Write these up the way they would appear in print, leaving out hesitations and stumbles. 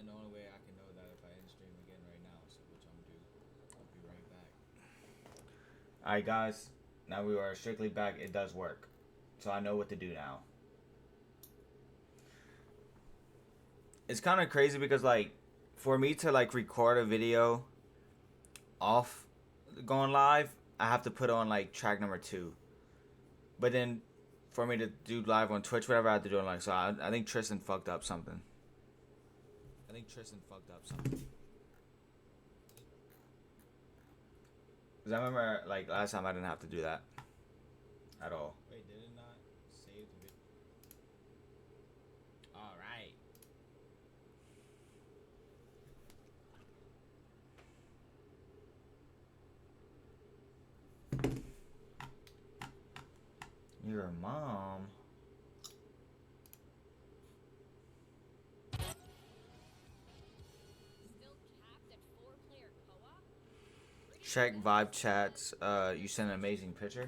then the only way I can know that if I end stream again right now, so which I'm due. I'll be right back. Alright guys, now we are strictly back. It does work. So I know what to do now. It's kind of crazy because like for me to like record a video off going live, I have to put on like track number 2. But then for me to do live on Twitch, whatever I have to do on like, so I think Tristan fucked up something. I think Tristan fucked up something. Cause I remember like last time I didn't have to do that at all. Wait, did it not save the video? All right. Your mom. Check vibe chats. You sent an amazing picture.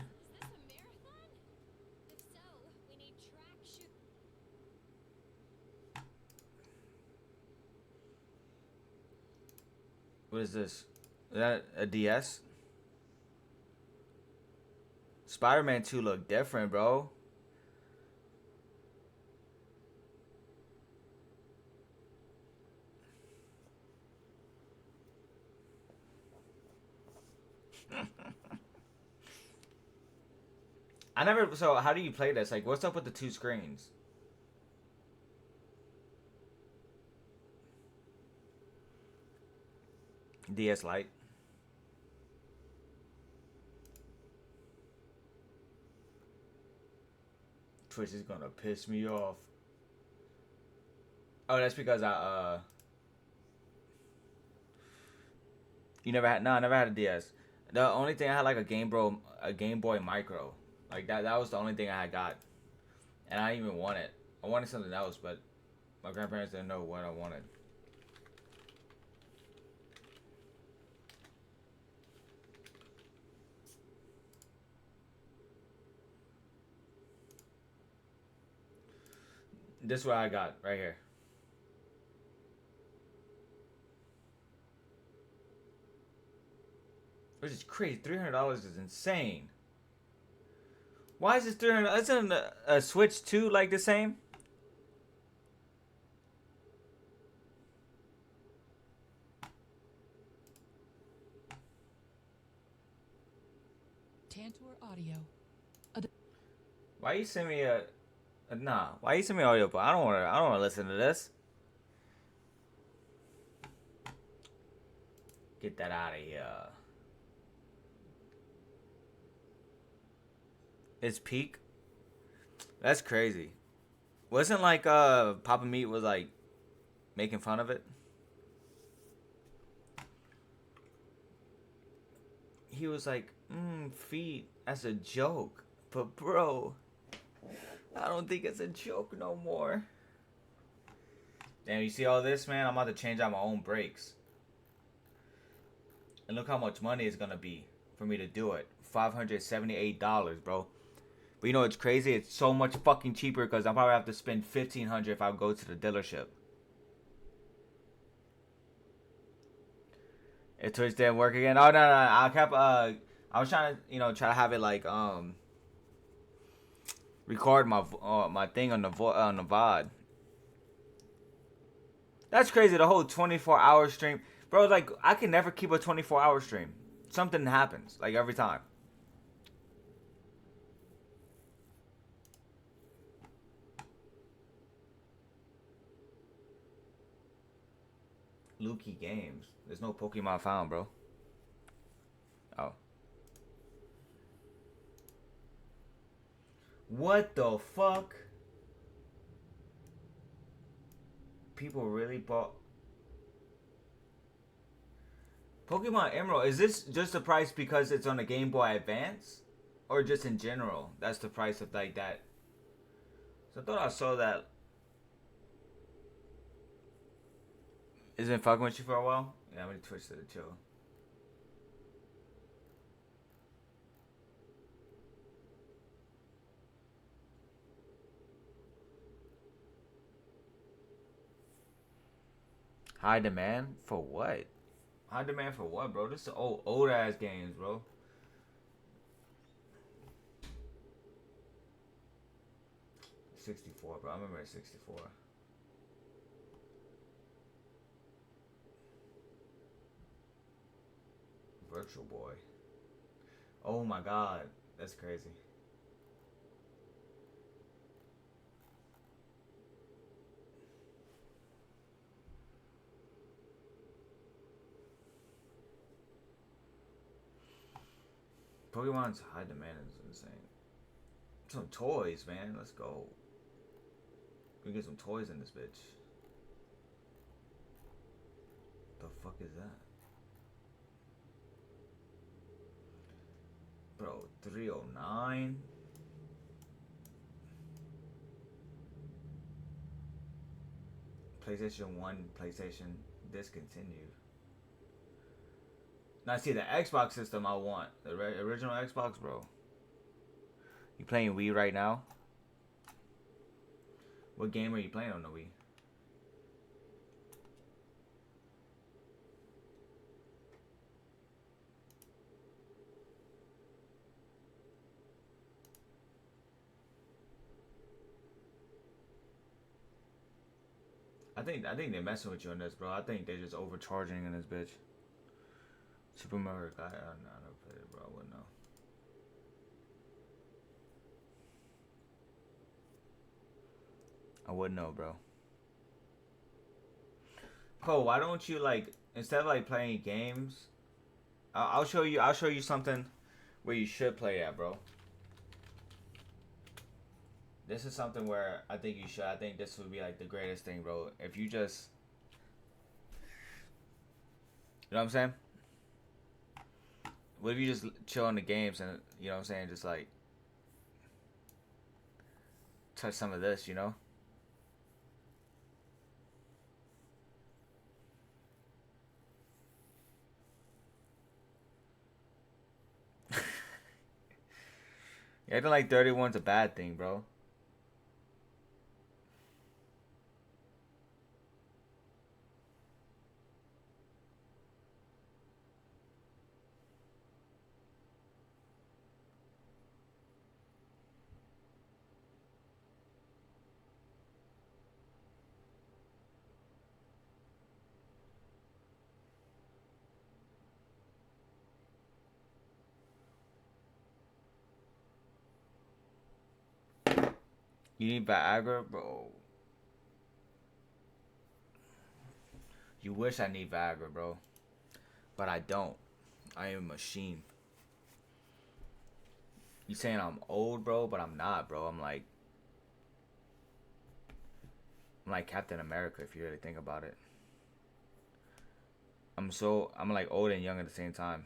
What is this? Is that a DS? Spider-Man 2 look different, bro. I never. So how do you play this? Like, what's up with the 2 screens? DS Lite. Twitch is gonna piss me off. Oh, that's because You never had? No, I never had a DS. The only thing I had like a Game Boy Micro. Like that was the only thing I had got, and I didn't even want it. I wanted something else, but my grandparents didn't know what I wanted. This is what I got right here. Which is crazy. $300 is insane. Why is this 300? Isn't a Switch 2 like the same? Tantor Audio. Why you send me a nah? Why you send me audio? But I don't want to. I don't want to listen to this. Get that out of here. It's peak. That's crazy. Wasn't like Papa Meat was like making fun of it. He was like, feet as a joke. But bro, I don't think it's a joke no more. Damn, you see all this, man? I'm about to change out my own brakes. And look how much money it's gonna be for me to do it. $578, bro. But you know what's crazy? It's so much fucking cheaper because I'll probably have to spend $1,500 if I go to the dealership. If Twitch didn't work again. Oh no, I kept I was trying to try to have it like record my thing on the VOD. That's crazy. The whole 24-hour stream, bro. Like I can never keep a 24-hour stream. Something happens like every time. Lukey Games. There's no Pokemon found, bro. Oh. What the fuck? People really bought Pokemon Emerald. Is this just the price because it's on the Game Boy Advance? Or just in general? That's the price of like that. So I thought I saw that. Is it fucking with you for a while? Yeah, I'm gonna twitch to the chill. High demand for what? High demand for what, bro? This is old ass games, bro. '64, bro. I remember '64. Virtual Boy. Oh my god, that's crazy. Pokemon's high demand is insane. Some toys, man. Let's go. We get some toys in this bitch. The fuck is that? Bro, 309? PlayStation 1, PlayStation discontinued. Now, see, the Xbox system I want. The original Xbox, bro. You playing Wii right now? What game are you playing on the Wii? I think they're messing with you on this, bro. I think they're just overcharging in this bitch. Super Mario Kart. I never played it, bro. I wouldn't know. I wouldn't know, bro. Cole, why don't you like instead of like playing games? I'll show you. I'll show you something where you should play at, bro. This is something where I think you should. I think this would be like the greatest thing, bro. If you just, you know what I'm saying? What if you just chill on the games and, you know what I'm saying, just like touch some of this, you know? Yeah, acting like 31's a bad thing, bro. You need Viagra, bro. You wish I need Viagra, bro. But I don't. I am a machine. You saying I'm old, bro, but I'm not, bro. I'm like Captain America if you really think about it. I'm like old and young at the same time.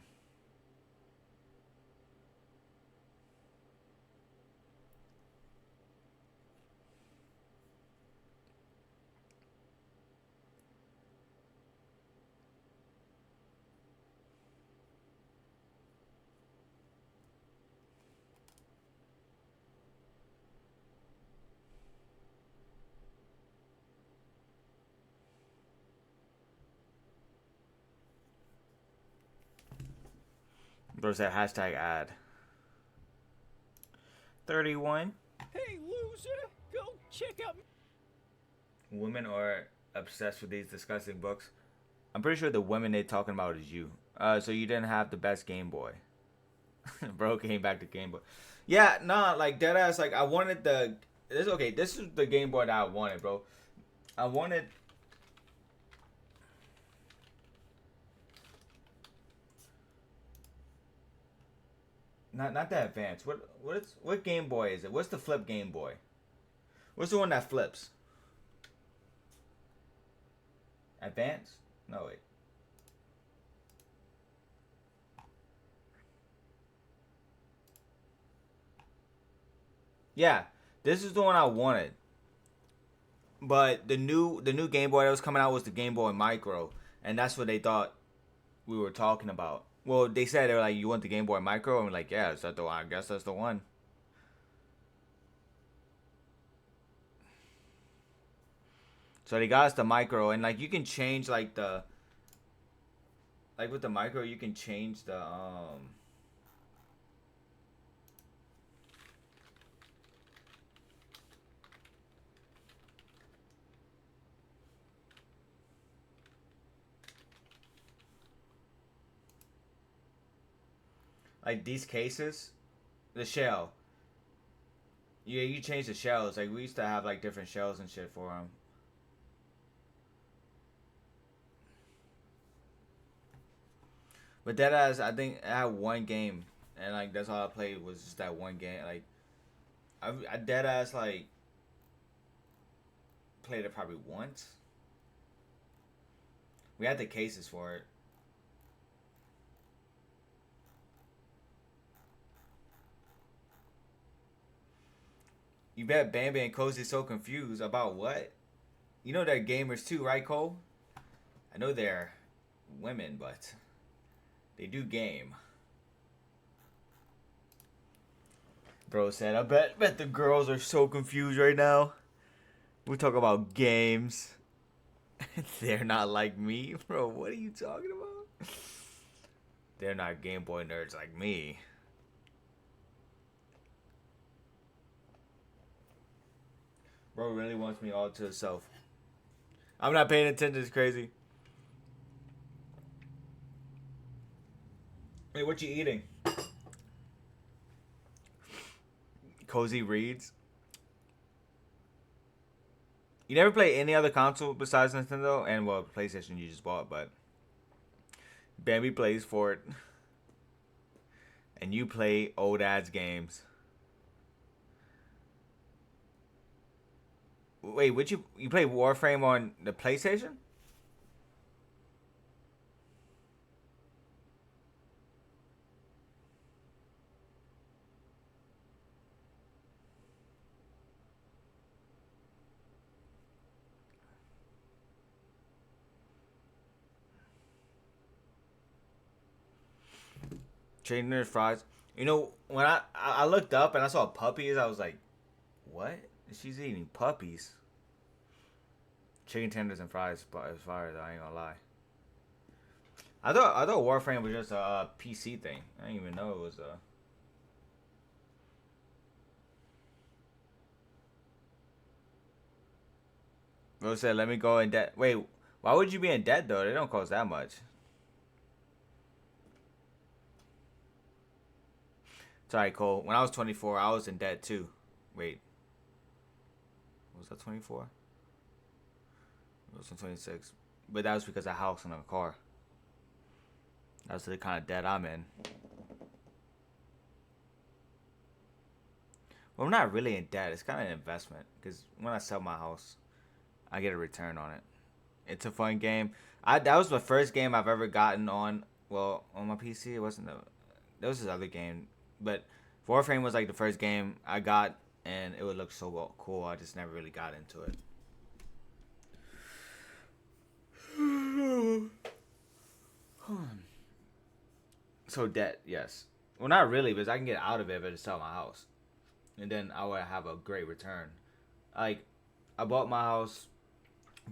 There's that hashtag ad. 31. Hey, loser! Go check out. Women are obsessed with these disgusting books. I'm pretty sure the women they talking about is you. So you didn't have the best Game Boy. Bro came back to Game Boy. Yeah, nah, like dead ass. Like I wanted the. This okay. This is the Game Boy that I wanted, bro. I wanted. Not that advanced. What Game Boy is it? What's the flip Game Boy? What's the one that flips? Advanced? No wait. Yeah, this is the one I wanted. But the new Game Boy that was coming out was the Game Boy Micro, and that's what they thought we were talking about. Well, they said they were like, "You want the Game Boy Micro?" And we're like, "Yeah, is that the one? I guess that's the one." So they got us the micro, and like you can change like the like with the micro, you can change the like these cases, the shell. Yeah, you change the shells. Like we used to have like different shells and shit for them. But that as I think I had one game, and like that's all I played was just that one game. Like I dead ass like played it probably once. We had the cases for it. You bet Bambi and Cozy so confused about what? You know they're gamers too, right, Cole? I know they're women, but they do game. Bro said, I bet the girls are so confused right now. We talk about games. They're not like me, bro. What are you talking about? They're not Game Boy nerds like me. Bro really wants me all to himself. I'm not paying attention. It's crazy. Hey, what you eating? Cozy reads. You never play any other console besides Nintendo and well, PlayStation you just bought, but Bambi plays for it, and you play old ass games. Wait, would you play Warframe on the PlayStation? Chicken fries. You know, when I looked up and I saw puppies, I was like, what? She's eating puppies. Chicken tenders and fries as far as I ain't gonna lie. I thought Warframe was just a PC thing. I didn't even know it was a. Bro said, "Let me go in debt." Wait, why would you be in debt though? They don't cost that much. Sorry, Cole. When I was 24, I was in debt too. Wait, was that 24? It was 26, but that was because of a house and a car. That's the kind of debt I'm in. Well, I'm not really in debt. It's kind of an investment because when I sell my house, I get a return on it. It's a fun game. That was the first game I've ever gotten on. Well, on my PC, it wasn't. There was this other game, but Warframe was like the first game I got, and it would look so cool. I just never really got into it. So debt, yes. Well, not really, because I can get out of it if I just sell my house, and then I would have a great return. Like, I bought my house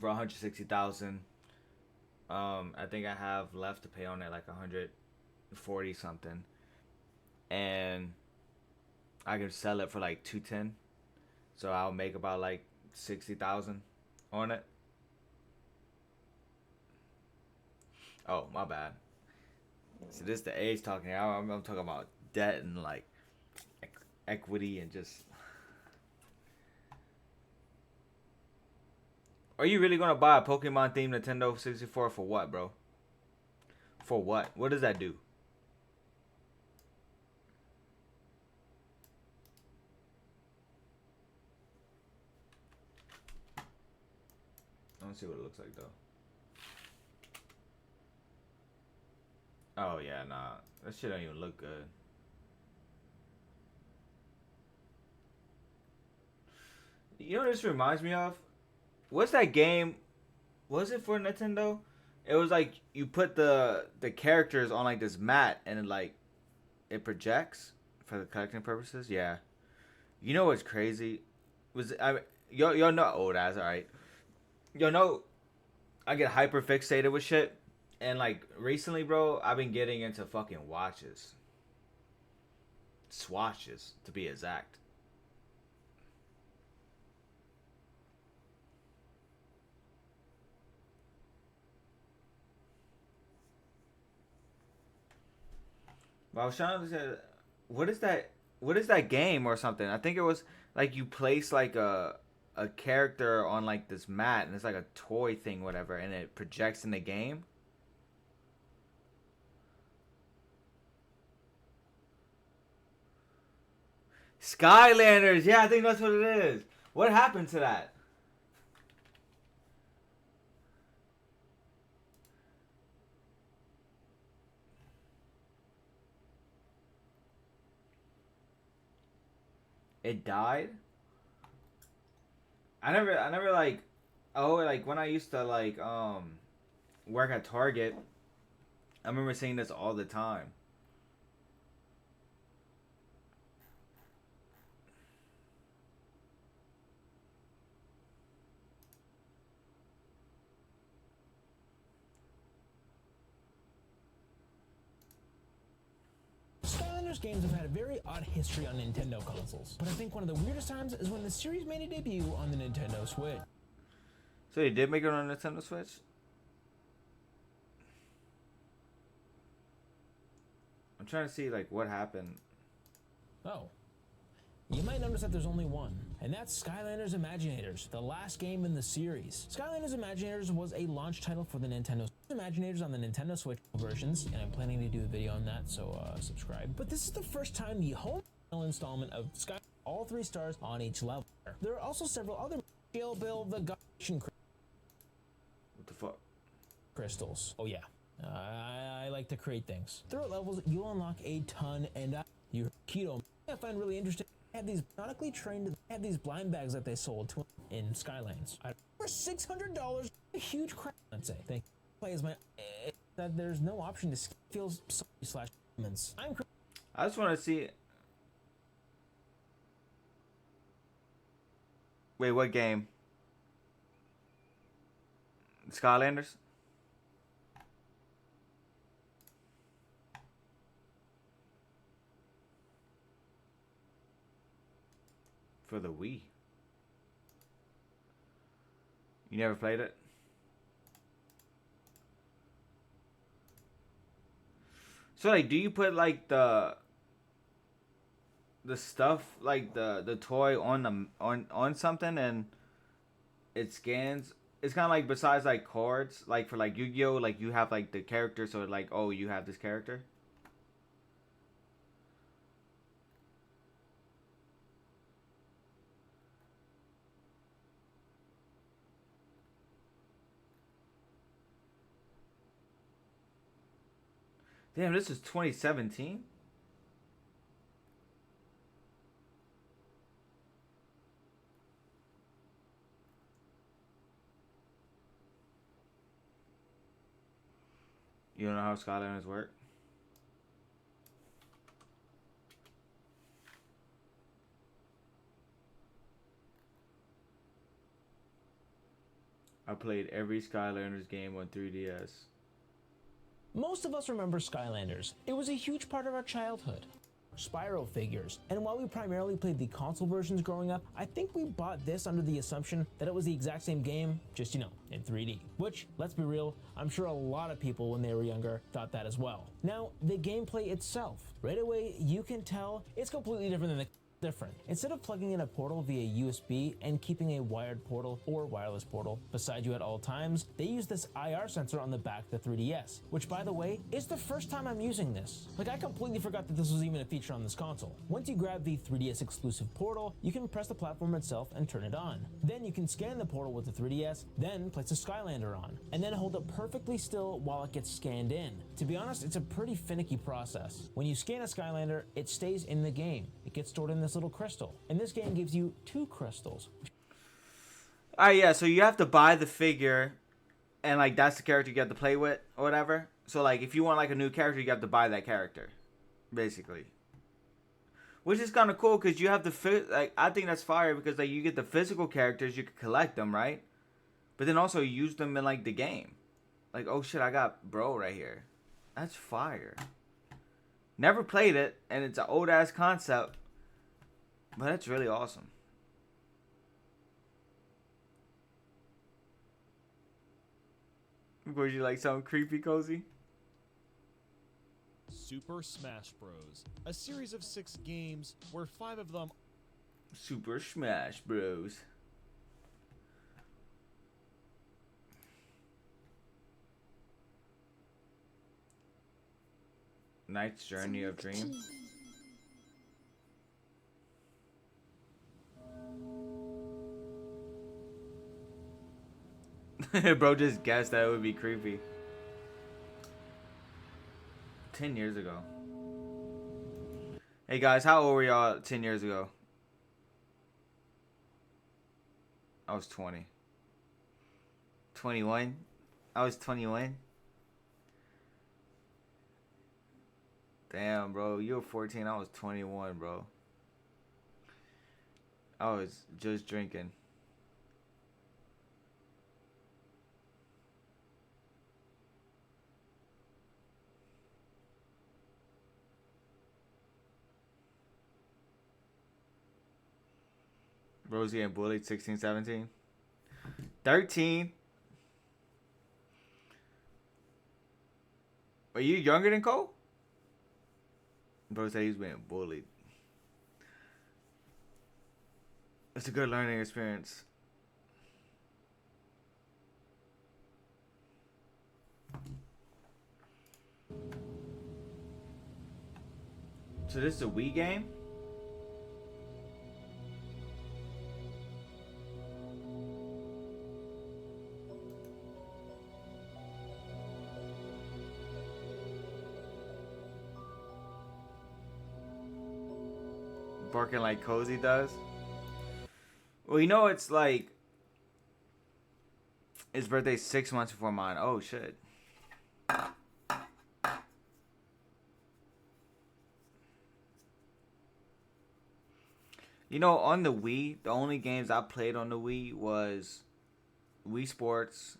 for 160,000. I think I have left to pay on it like 140 something, and I can sell it for like 210. So I'll make about like 60,000 on it. Oh, my bad. So this is the age talking. I'm talking about debt and like equity and just. Are you really gonna buy a Pokemon themed Nintendo 64 for what, bro? For what? What does that do? I don't see what it looks like though. Oh yeah, nah. That shit don't even look good. You know what this reminds me of? What's that game? Was it for Nintendo? It was like you put the characters on like this mat and it projects for the collecting purposes. Yeah. You know what's crazy? Was I y'all know old ass, alright. You know, I get hyper fixated with shit, and like recently, bro, I've been getting into fucking watches, swatches to be exact. But I was trying to say, what is that? What is that game or something? I think it was like you place like a character on like this mat, and it's like a toy thing, whatever, and it projects in the game. Skylanders, yeah, I think that's what it is. What happened to that? It died. I never like, oh, like when I used to like work at Target, I remember seeing this all the time. Skylanders games have had a very odd history on Nintendo consoles, but I think one of the weirdest times is when the series made a debut on the Nintendo Switch. So they did make it on Nintendo Switch. I'm trying to see like what happened. Oh. You might notice that there's only one, and that's Skylanders Imaginators, the last game in the series. Skylanders Imaginators was a launch title for the Nintendo Imaginators on the Nintendo Switch versions, and I'm planning to do a video on that, so subscribe. But this is the first time the home installment of Sky all 3 stars on each level. There are also several other Scale Bill the Goshen What the fuck? crystals. Oh yeah, I like to create things. Throughout levels, you'll unlock a ton, and you keto I find really interesting. They had these nautically trained, had these blind bags that they sold to in Skylands. For $600, a huge crap. Let's say. Thank you. Play is my that there's no option to feels slash comments. I just want to see. Wait, what game? Skylanders? For the Wii. You never played it? So like, do you put like the stuff like the toy on the on something and it scans? It's kind of like besides like cards, like for like Yu-Gi-Oh, like you have like the character, so like oh you have this character. Damn, this is 2017. You don't know how Skylanders work? I played every Skylanders game on 3DS. Most of us remember Skylanders. It was a huge part of our childhood. Spyro figures, and while we primarily played the console versions growing up, I think we bought this under the assumption that it was the exact same game, just in 3D. Which, let's be real, I'm sure a lot of people when they were younger thought that as well. Now, the gameplay itself, right away you can tell it's completely different than the different. Instead of plugging in a portal via USB and keeping a wired portal or wireless portal beside you at all times, they use this IR sensor on the back of the 3DS, which by the way, is the first time I'm using this. Like I completely forgot that this was even a feature on this console. Once you grab the 3DS exclusive portal, you can press the platform itself and turn it on. Then you can scan the portal with the 3DS, then place a Skylander on, and then hold it perfectly still while it gets scanned in. To be honest, it's a pretty finicky process. When you scan a Skylander, it stays in the game. It gets stored in this little crystal. And this game gives you 2 crystals. Yeah, so you have to buy the figure and like that's the character you have to play with or whatever. So like if you want like a new character, you have to buy that character. Basically. Which is kind of cool because you have the like I think that's fire because like you get the physical characters, you can collect them, right? But then also use them in like the game. Like, oh shit, I got bro right here. That's fire. Never played it, and it's an old ass concept. But that's really awesome. Would you like something creepy, cozy? Super Smash Bros. A series of 6 games where 5 of them Super Smash Bros. Knight's Journey of Dream. Bro just guessed that it would be creepy. 10 years ago. Hey guys, how old were y'all 10 years ago? I was 20. 21? I was 21. Damn, bro. You were 14. I was 21, bro. I was just drinking. Rosie and bullied 16, 17. 13. Are you younger than Cole? Bro said he's being bullied. It's a good learning experience. So this is a Wii game? Barking like Cozy does. Well, you know, it's like his birthday's 6 months before mine. Oh shit. You know, on the Wii, the only games I played on the Wii was Wii Sports.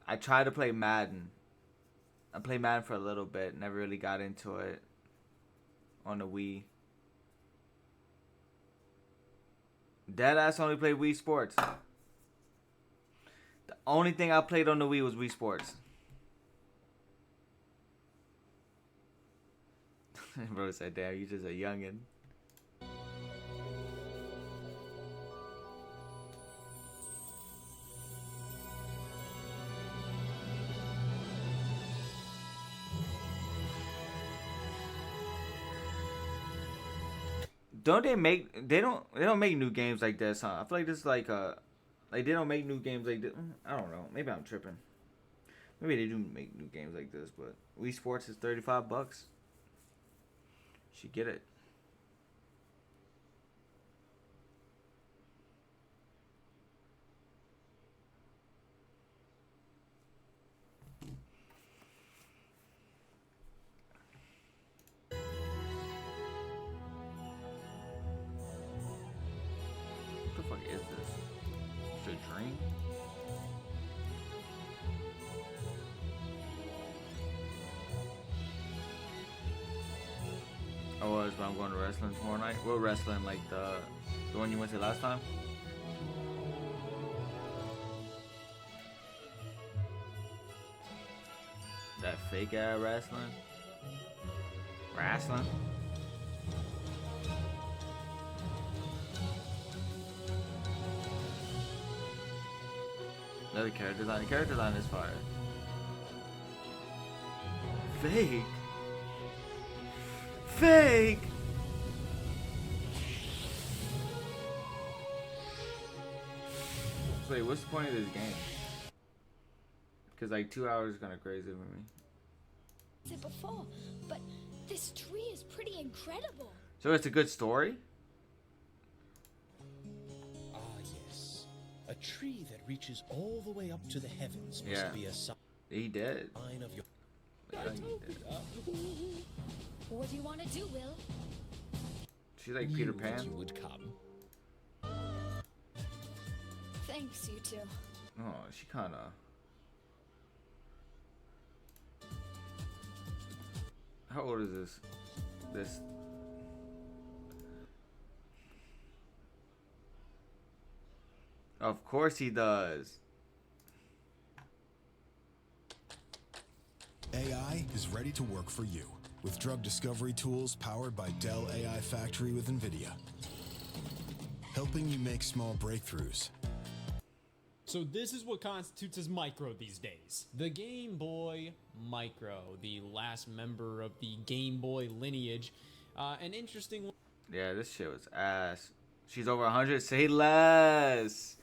I tried to play Madden. I played Madden for a little bit. Never really got into it on the Wii. Deadass only played Wii Sports. The only thing I played on the Wii was Wii Sports. Bro said, damn, you just a youngin'. Don't they make they don't make new games like this, huh? I feel like this is like they don't make new games like this. I don't know. Maybe I'm tripping. Maybe they do make new games like this, but Wii Sports is $35. Should get it. What the fuck is this? It's a dream? I was, but I'm going to wrestling tomorrow night. What wrestling? Like the one you went to last time? That fake ass wrestling? Wrestling? Another character design. The character design is fire. Fake? Fake! Wait, what's the point of this game? Because like 2 hours is kind of crazy for me. It before, but this tree is pretty incredible. So it's a good story? Ah, yes. A tree that reaches all the way up to the heavens must Yeah. be a sign He did. of your... Yeah, he did. What do you want to do, Will? She's like Knew Peter that Pan. you would come. Thanks, you two. Oh, she kind of. How old is this? This. Of course he does. AI is ready to work for you with drug discovery tools powered by Dell AI Factory with NVIDIA, helping you make small breakthroughs. So this is what constitutes as micro these days. The Game Boy Micro, the last member of the Game Boy lineage. An interesting one. Yeah, this shit was ass. She's over 100. Say less.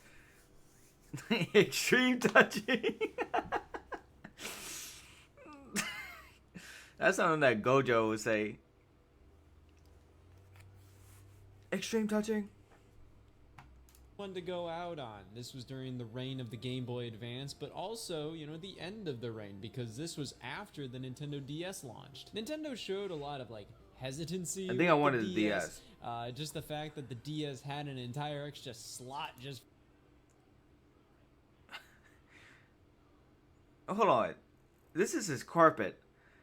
Extreme touching. That's something that Gojo would say. Extreme touching. One to go out on. This was during the reign of the Game Boy Advance, but also, you know, the end of the reign, because this was after the Nintendo DS launched. Nintendo showed a lot of like hesitancy. I think I wanted the DS. Just the fact that the DS had an entire extra slot just. Hold on. This is his carpet.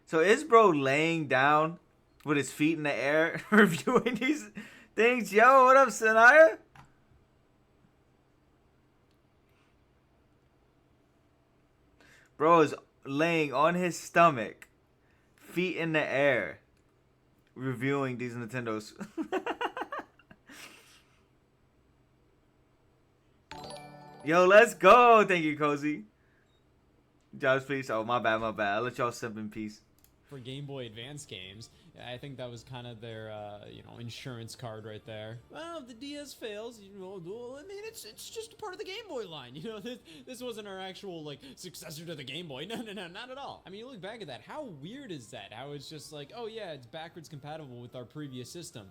So is bro laying down with his feet in the air reviewing these things? Yo, what up, Sanaya? Bro is laying on his stomach, feet in the air, reviewing these Nintendos. Yo, let's go. Thank you, Cozy. Josh, please. Oh, my bad. I'll let y'all sip in peace. For Game Boy Advance games, I think that was kind of their, you know, insurance card right there. Well, if the DS fails, you know, well, I mean, it's just a part of the Game Boy line. You know, this wasn't our actual, like, successor to the Game Boy. No, not at all. I mean, you look back at that, how weird is that? How it's just like, oh yeah, it's backwards compatible with our previous system.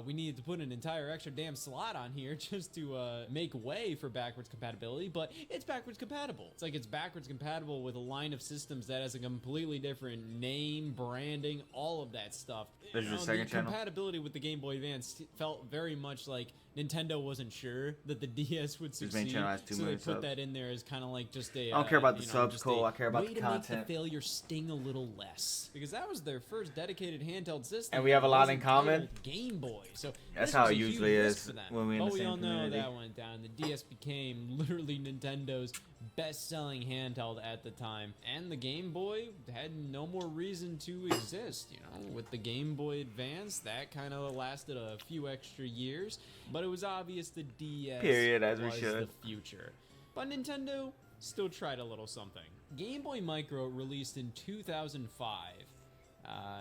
We needed to put an entire extra damn slot on here just to make way for backwards compatibility, but it's backwards compatible. It's like it's backwards compatible with a line of systems that has a completely different name, branding, all of that stuff. There's the second channel. Compatibility with the Game Boy Advance felt very much like Nintendo wasn't sure that the DS would His main succeed, channel has 2 so they million put subs. that in there as kind of like just a. I don't care about the you know, subs, just Cole. a I care about way the to make content. the failure sting a little less, because that was their first dedicated handheld system. And we have a lot It was in common. entitled Game Boy. So That's this how was it a huge usually risk is for them. when we in But the we same all know community. that went down. The DS became literally Nintendo's best-selling handheld at the time, and the Game Boy had no more reason to exist. You know, with the Game Boy Advance, that kind of lasted a few extra years, but it was obvious the DS Period, as we was should. the future. But Nintendo still tried a little something. Game Boy Micro released in 2005,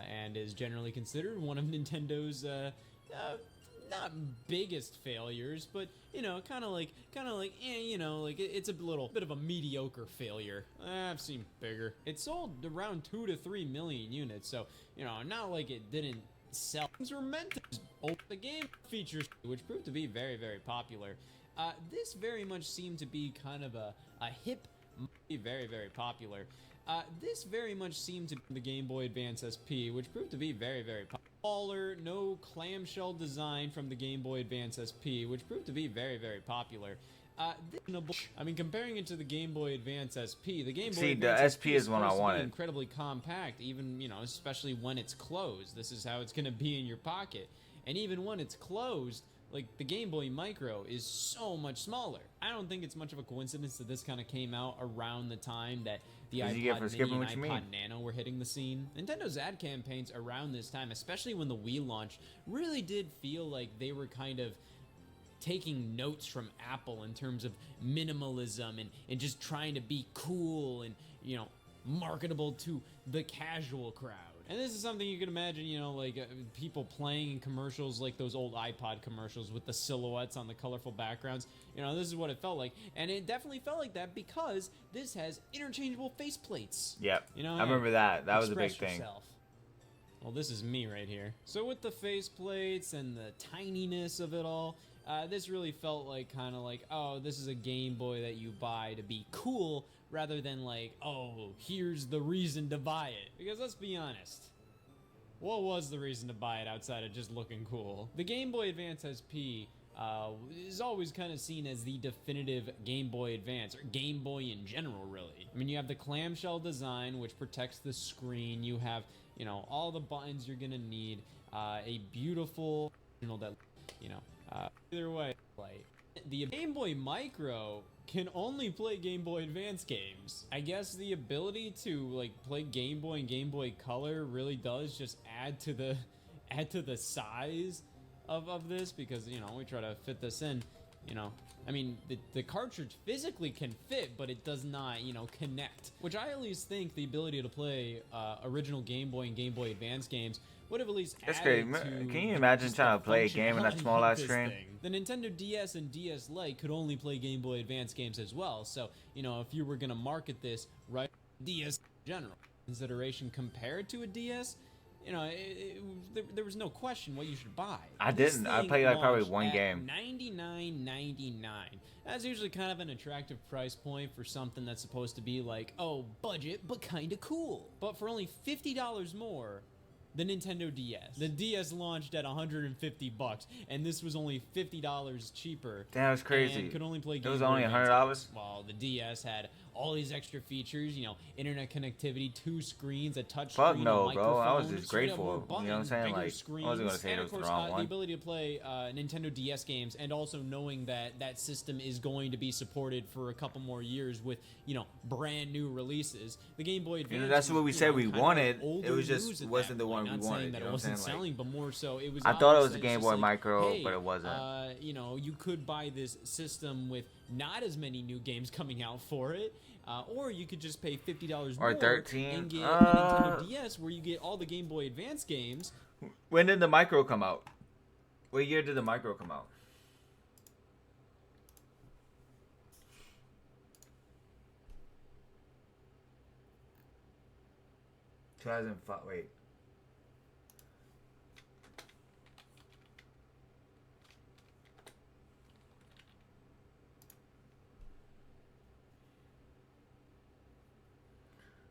and is generally considered one of Nintendo's not biggest failures, but you know, kind of like, you know, like it's a little bit of a mediocre failure. I've seen bigger. It sold around 2 to 3 million units, so you know, not like it didn't sell. Things were meant to just open the game features, which proved to be very, very popular. This very much seemed to be kind of a hip, very, very popular. This very much seemed to be the Game Boy Advance SP, which proved to be very, very popular. Smaller, no clamshell design from the Game Boy Advance SP, which proved to be very, very popular. I mean, comparing it to the Game Boy Advance SP, the Game Boy See, the Advance SP is one I supposed to be wanted. incredibly compact, even, you know, especially when it's closed. This is how it's going to be in your pocket. And even when it's closed, like, the Game Boy Micro is so much smaller. I don't think it's much of a coincidence that this kind of came out around the time that the What did you get for iPod skipping Mini what and you iPod mean? Nano were hitting the scene. Nintendo's ad campaigns around this time, especially when the Wii launched, really did feel like they were kind of taking notes from Apple in terms of minimalism and just trying to be cool and, you know, marketable to the casual crowd. And this is something you can imagine, you know, like people playing in commercials like those old iPod commercials with the silhouettes on the colorful backgrounds. You know, this is what it felt like. And it definitely felt like that because this has interchangeable faceplates. Yep. You know, I remember that. That was a big express thing. yourself. Well, this is me right here. So with the faceplates and the tininess of it all, this really felt like kind of like, oh, this is a Game Boy that you buy to be cool, rather than like, oh, here's the reason to buy it. Because let's be honest, what was the reason to buy it outside of just looking cool? The Game Boy Advance SP is always kind of seen as the definitive Game Boy Advance, or Game Boy in general, really. I mean, you have the clamshell design, which protects the screen. You have, you know, all the buttons you're gonna need. A beautiful, that, you know, either way, like, the Game Boy Micro can only play Game Boy Advance games. I guess the ability to like play Game Boy and Game Boy Color really does just add to the size of this, because, you know, we try to fit this in, you know. I mean, the cartridge physically can fit, but it does not, you know, connect. Which I at least think the ability to play original Game Boy and Game Boy Advance games would have at least That's added great. to Can you imagine just trying the to play a game in that functionality small of ass this screen? thing. The Nintendo DS and DS Lite could only play Game Boy Advance games as well. So, you know, if you were gonna market this right, DS in general consideration compared to a DS, you know, there was no question what you should buy. I This didn't. I thing played like probably launched one at game. $99.99. That's usually kind of an attractive price point for something that's supposed to be like, oh, budget, but kind of cool. But for only $50 more, the Nintendo DS. The DS launched at $150, and this was only $50 cheaper. Damn, that's crazy. And could only play It Game was Boy only Advance $100? games. While the DS had all these extra features, you know, internet connectivity, 2 screens, a touch Fuck screen, no, a bro. I was microphone, just straight up more grateful. You know what I'm buttons, saying? bigger Like, I screens, wasn't gonna say and it of was the course, wrong the one. ability to play Nintendo DS games, and also knowing that that system is going to be supported for a couple more years with, you know, brand new releases. The Game Boy Advance. You know, that's was, what we you said know, we kind of wanted. like older It was just news at wasn't that the point. one we Not saying wanted, that you it know what I'm wasn't saying? Like, selling, but more so it was. I thought it was obvious a that Game it's Boy just like, Micro, hey, but it wasn't. You know, you could buy this system with not as many new games coming out for it, or you could just pay $50 more Or 13. and get a Nintendo DS where you get all the Game Boy Advance games. When did the Micro come out? What year did the Micro come out? Wait.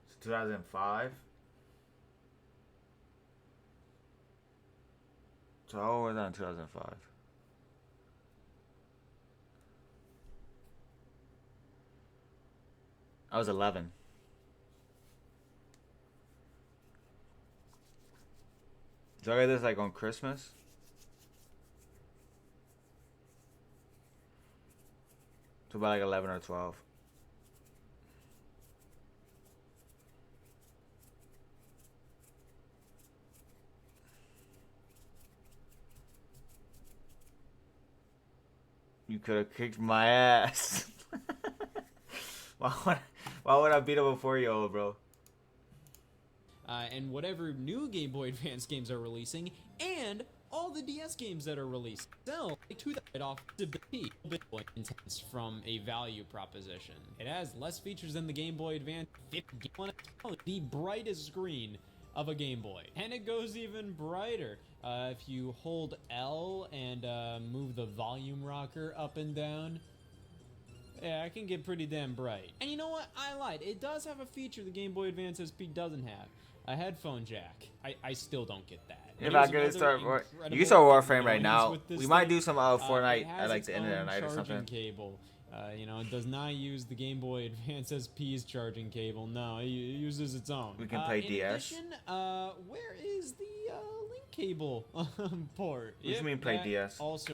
It's 2005. So how old was I in 2005? I was 11. So I got this like on Christmas. So about like 11 or 12. You could have kicked my ass. why would I beat up a 4-year-old, bro? And whatever new Game Boy Advance games are releasing, and all the DS games that are released. So, to that off stability intense from a value proposition. It has less features than the Game Boy Advance, the brightest screen of a Game Boy, and it goes even brighter. If you hold L and move the volume rocker up and down, yeah, it can get pretty damn bright. And you know what? I lied. It does have a feature the Game Boy Advance SP doesn't have. A headphone jack. I still don't get that. If I could start, you can start Warframe right now. We might do some Fortnite at like the end of the night or something. Cable. You know, it does not use the Game Boy Advance SP's charging cable. No, it uses its own. We can play in DS. Addition, where is the link cable port? What do you mean play DS? Also,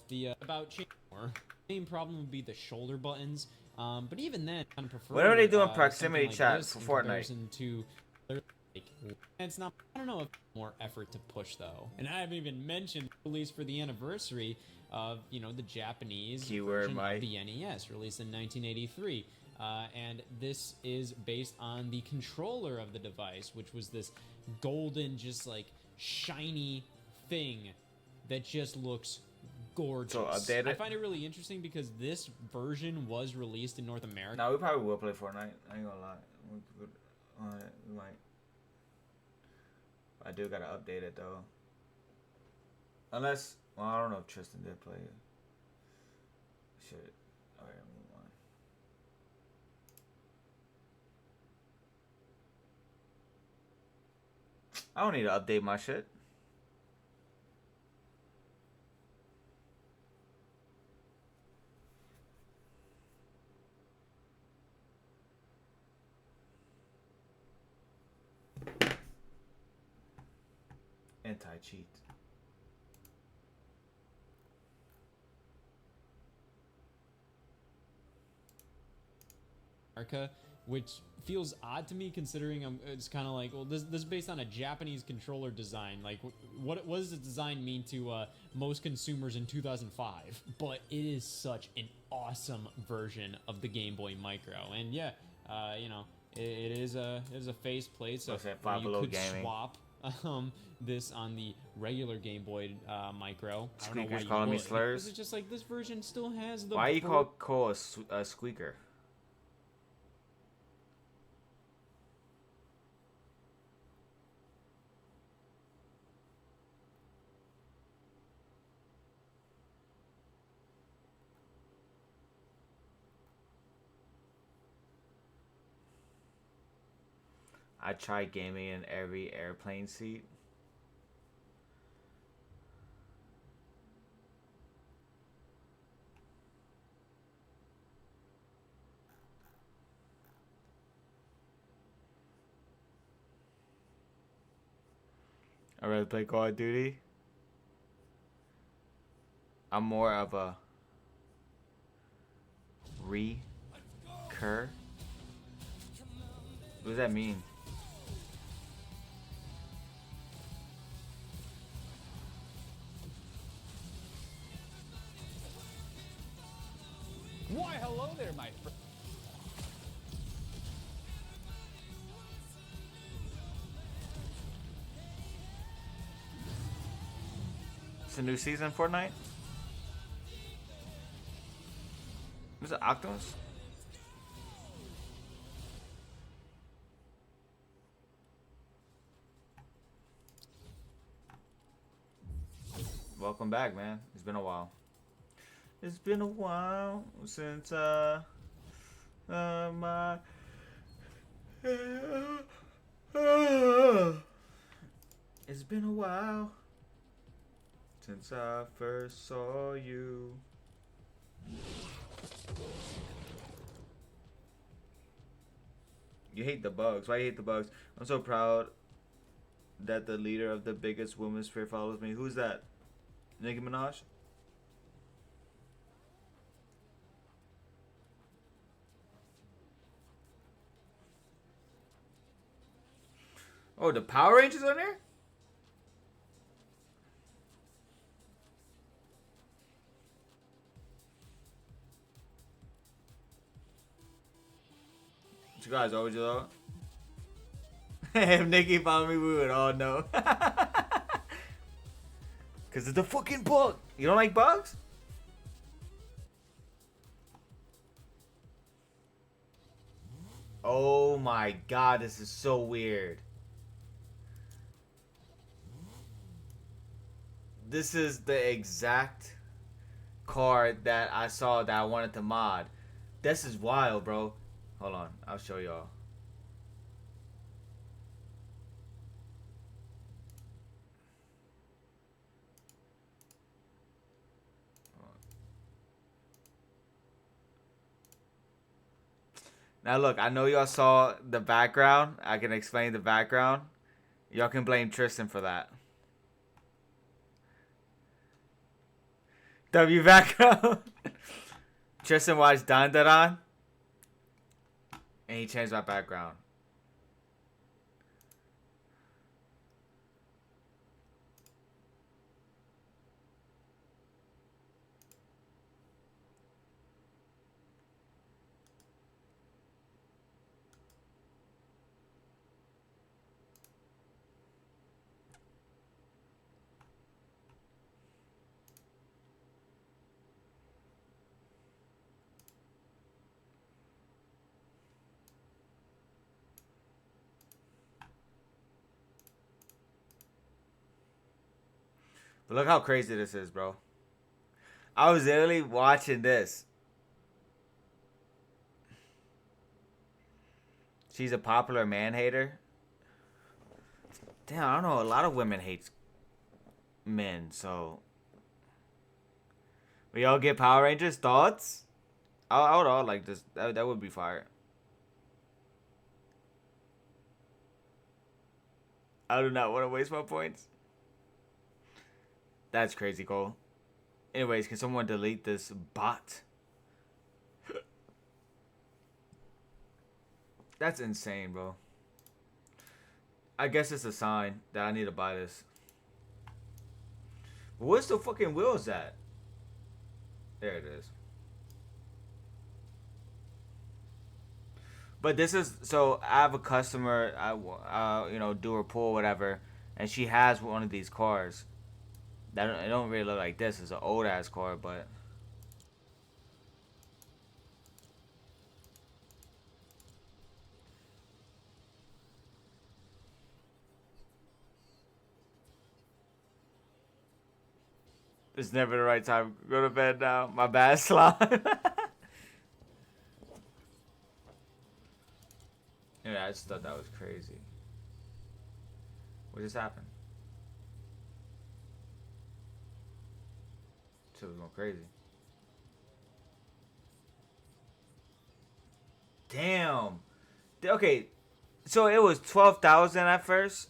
the about change more. Main problem would be the shoulder buttons. But even then, I prefer. What are they doing proximity like chat this for in Fortnite? comparison to, like, it's not. I don't know if more effort to push though. And I haven't even mentioned the release for the anniversary of, you know, the Japanese Keyword version Mike. of the NES, released in 1983. And this is based on the controller of the device, which was this golden, just like shiny thing that just looks gorgeous. So update it? I find it really interesting because this version was released in North America. No, we probably will play Fortnite. I ain't gonna lie. We might. I do gotta update it though. Unless, well, I don't know if Tristan did play it. Shit. Alright, move on. I don't need to update my shit. Anti-cheat. America, which feels odd to me considering it's kind of like, well, this is based on a Japanese controller design. Like, what does the design mean to most consumers in 2005? But it is such an awesome version of the Game Boy Micro, and yeah, you know, it is a faceplate, so you could swap this on the regular Game Boy Micro. Squeaker's calling me slurs. It's just like this version still has the. Why you call Cole a squeaker? I tried gaming in every airplane seat. I'd rather play Call of Duty. I'm more of a recur. What does that mean? Why, hello there, my friend. It's a new season, Fortnite? Is it Octopus? Welcome back, man. It's been a while. It's been a while since my it's been a while since I first saw you. You hate the bugs. Why you hate the bugs? I'm so proud that the leader of the biggest women's sphere follows me. Who's that? Nicki Minaj? Oh, the Power Rangers on there? What you guys always do? If Nikki found me, we would all know. Cause it's a fucking bug. You don't like bugs? Oh my god, this is so weird. This is the exact card that I saw that I wanted to mod. This is wild, bro. Hold on, I'll show y'all. Now look, I know y'all saw the background. I can explain the background. Y'all can blame Tristan for that. W background. Tristan watched Dandaran. And he changed my background. But look how crazy this is, bro. I was literally watching this. She's a popular man hater. Damn, I don't know. A lot of women hate men, so. We all get Power Rangers? Thoughts? I would all like this. That would be fire. I do not want to waste my points. That's crazy, Cole. Anyways, can someone delete this bot? That's insane, bro. I guess it's a sign that I need to buy this. Where's the fucking wheels at? There it is. But this is, so I have a customer, you know, do her pool, whatever, and she has one of these cars. It don't really look like this. It's an old ass car, but it's never the right time. Go to bed now. My bad, slime. Yeah, I just thought that was crazy. What just happened? Shit was going crazy. Damn. Okay, so it was 12,000 at first.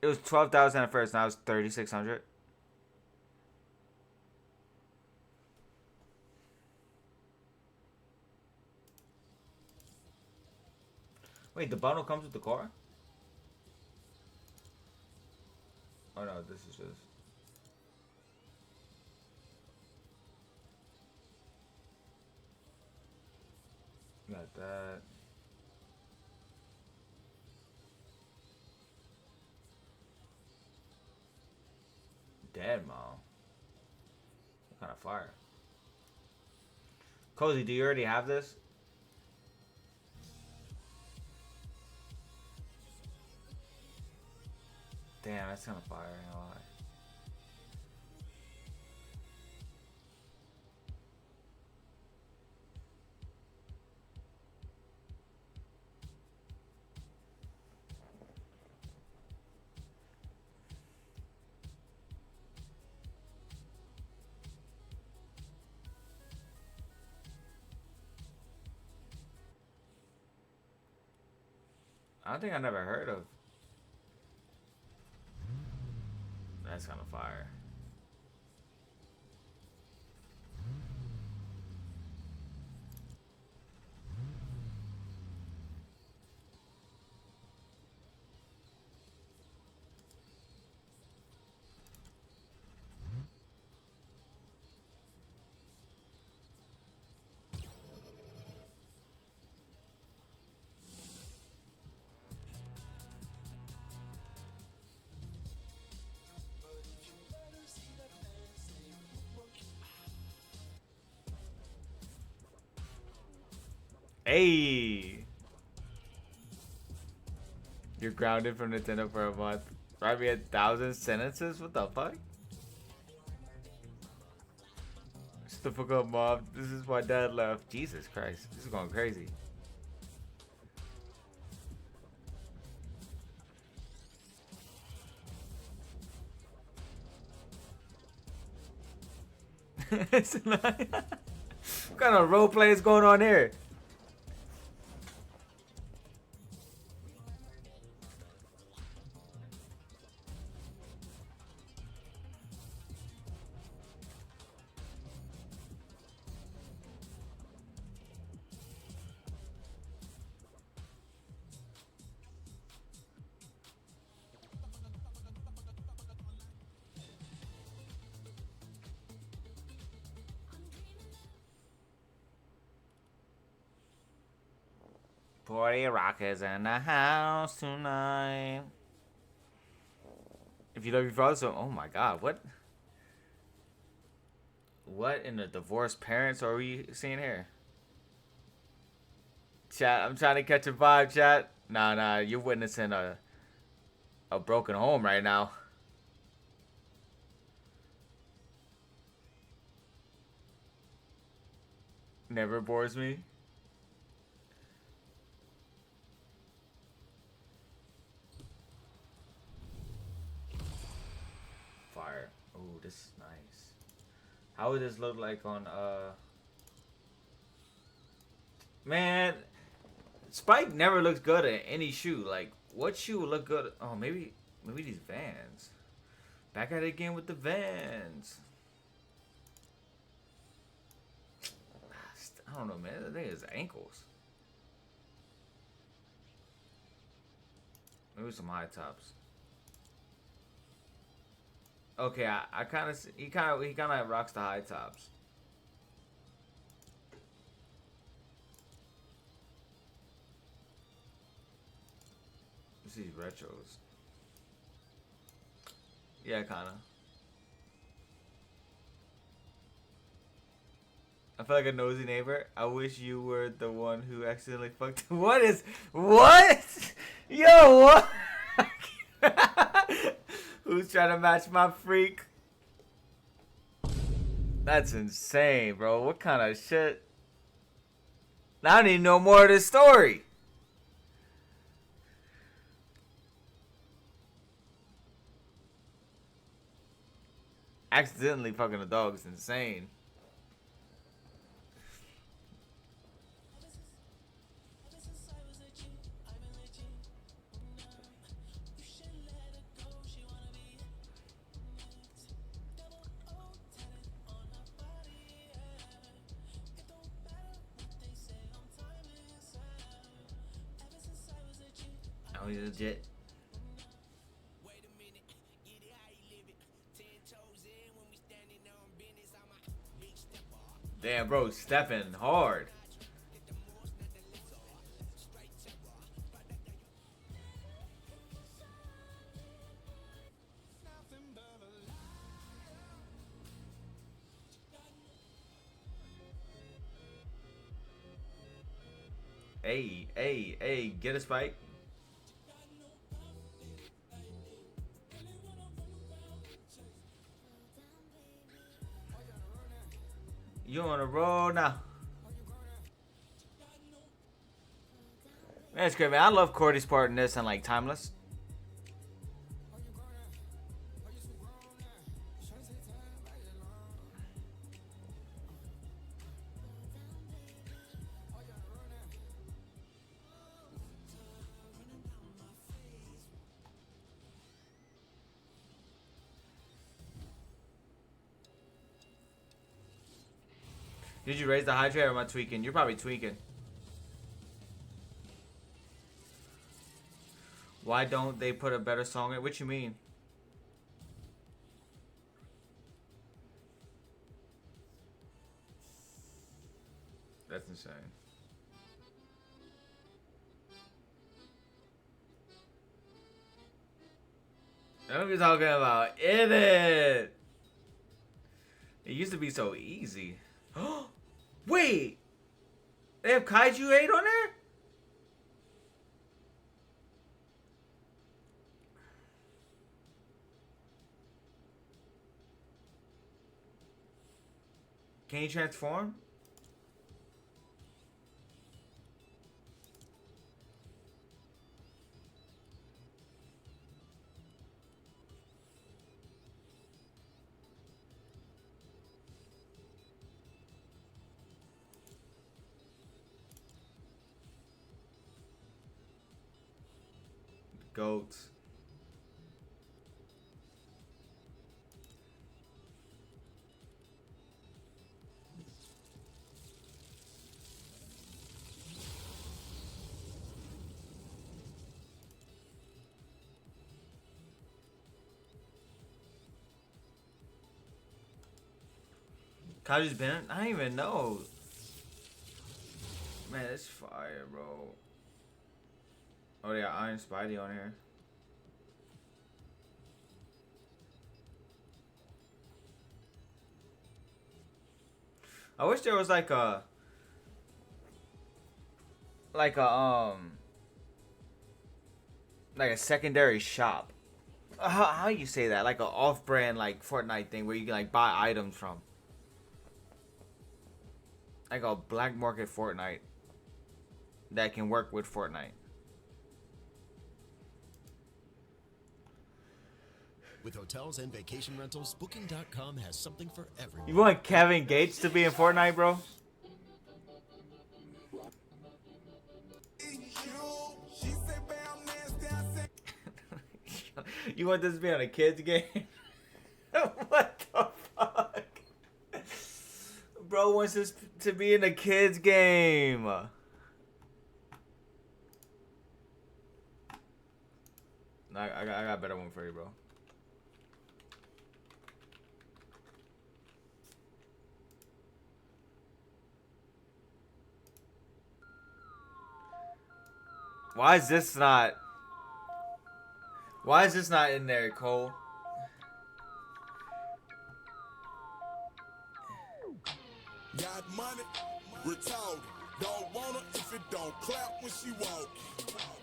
It was 12,000 at first. Now it's 3,600. Wait, the bundle comes with the car? Oh no, this is just. Got that. Dead, mom. What kind of fire? Cozy, do you already have this? Damn, that's kind of fire, ain't gonna lie. I don't think I never heard of. That's kind of fire. Hey! You're grounded from Nintendo for a month. Write me 1,000 sentences? What the fuck? It's difficult, mom. This is why dad left. Jesus Christ. This is going crazy. It's not... What kind of role play is going on here? Party Rock is in the house tonight. If you love your father, so oh my god, what? What in the divorced parents are we seeing here? Chat, I'm trying to catch a vibe, chat. Nah, you're witnessing a broken home right now. Never bores me. Fire. Oh, this is nice. How would this look like on Man, Spike never looks good at any shoe. Like, what shoe would look good? Oh, maybe these Vans. Back at it again with the Vans. I don't know, man. I think it's ankles. Maybe some high tops. Okay, I kind of he kind of rocks the high tops. Let's see retros. Yeah, kind of. I feel like a nosy neighbor. I wish you were the one who accidentally fucked. What? Yo, what? Who's trying to match my freak? That's insane, bro. What kind of shit? I need to know more of this story. Accidentally fucking a dog is insane. Oh, he's legit. Damn, bro, stepping hard. Hey, get a spike. You on a roll now. Man, it's great, man. I love Cordy's part in this and like Timeless. Did you raise the hydrate or am I tweaking? You're probably tweaking. Why don't they put a better song in? What you mean? That's insane. What are we talking about? In it! It used to be so easy. Wait! They have Kaiju 8 on there? Can you transform? Goats. Kaju's been? I don't even know. Man, it's fire, bro. Oh, they got Iron Spidey on here. I wish there was like a secondary shop. How you say that? Like a off-brand like Fortnite thing where you can like buy items from. Like a black market Fortnite that can work with Fortnite. With hotels and vacation rentals, Booking.com has something for everyone. You want Kevin Gates to be in Fortnite, bro? You want this to be on a kids game? What the fuck? Bro wants this to be in a kids game. I got a better one for you, bro. Why is this not in there, Cole? Got money, retarded. Don't want her if it don't clap when she walk.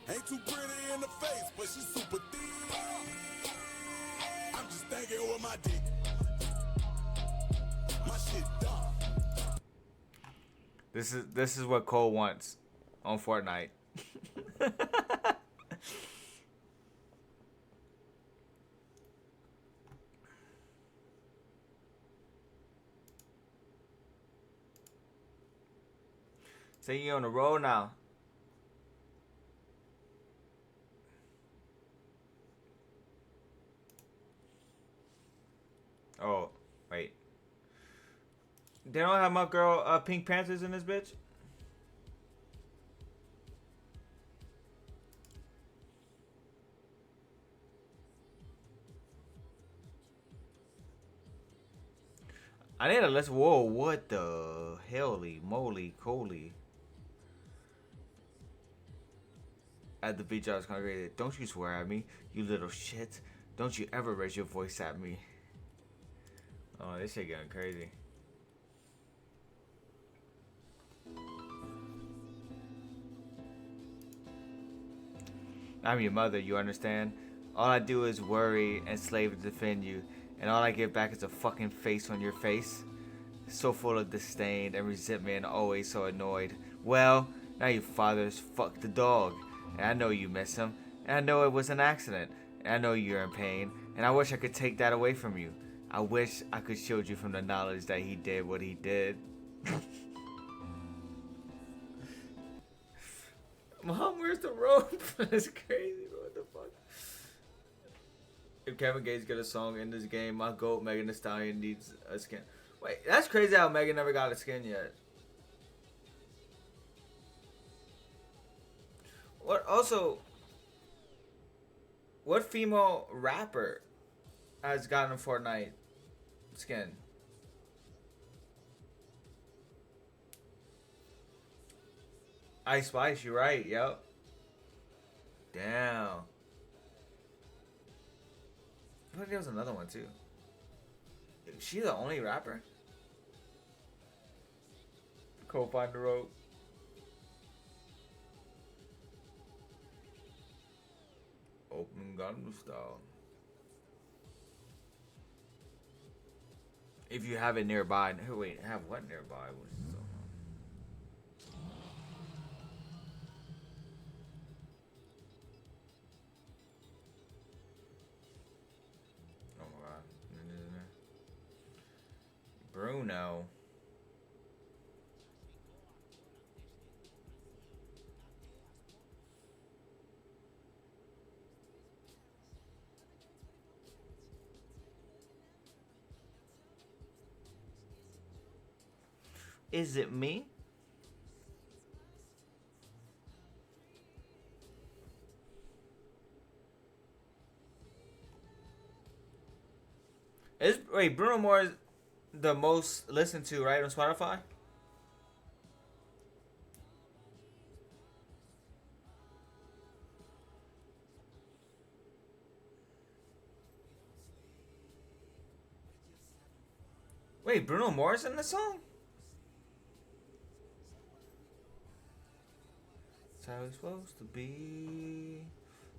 Ain't too pretty in the face, but she super thick. I'm just thinking with my dick. My shit dumb. This is what Cole wants on Fortnite. Say you on the road now. Oh, wait. They don't have my girl Pink Panthers in this bitch? I need a list. Whoa, what the helly moly coley? At the beach I was congregated. Don't you swear at me, you little shit. Don't you ever raise your voice at me. Oh, this shit getting crazy. I'm your mother, you understand? All I do is worry and slave to defend you, and all I get back is a fucking face on your face. So full of disdain and resentment and always so annoyed. Well, now your father's fucked the dog, and I know you miss him, and I know it was an accident, and I know you're in pain, and I wish I could take that away from you. I wish I could shield you from the knowledge that he did what he did. Mom, where's the rope? That's crazy, bro. What the fuck? If Kevin Gates get a song in this game, my GOAT Megan Thee Stallion needs a skin. Wait, that's crazy how Megan never got a skin yet. What also? What female rapper has gotten a Fortnite skin? Ice Spice, you're right. Yep. Damn. I think there was another one too. Is she the only rapper? Cole, find the rope. Open Gangnam Style. If you have it nearby. Wait, have what nearby? Oh my god. Bruno. Is it me? Wait, Bruno Mars the most listened to, right, on Spotify? Wait, Bruno Mars in the song? That's how it's supposed to be.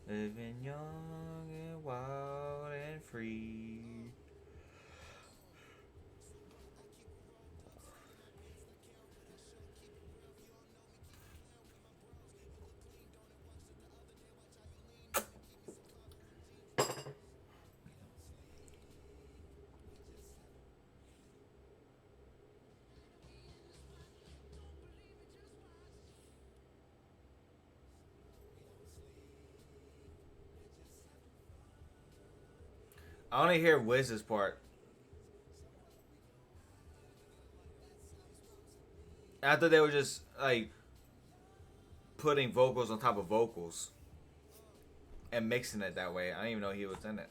Living young and wild and free. I only hear Wiz's part. I thought they were just like putting vocals on top of vocals and mixing it that way. I didn't even know he was in it.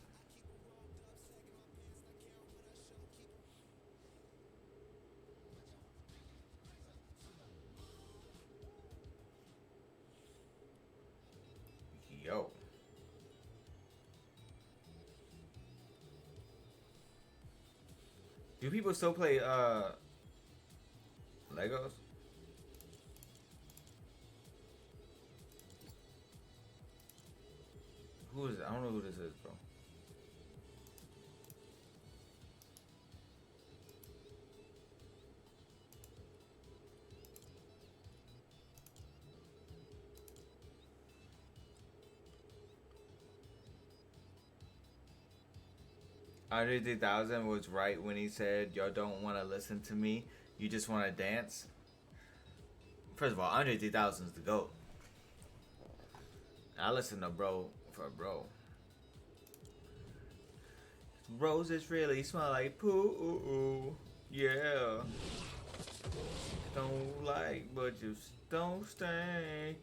Yo. Do people still play Legos? Who is it? I don't know who this is, bro. Andre 3000 was right when he said, y'all don't want to listen to me, you just want to dance. First of all, Andre 3000 is the GOAT. I listen to bro for bro. Roses really smell like poo. Yeah. Don't like, but just don't stink.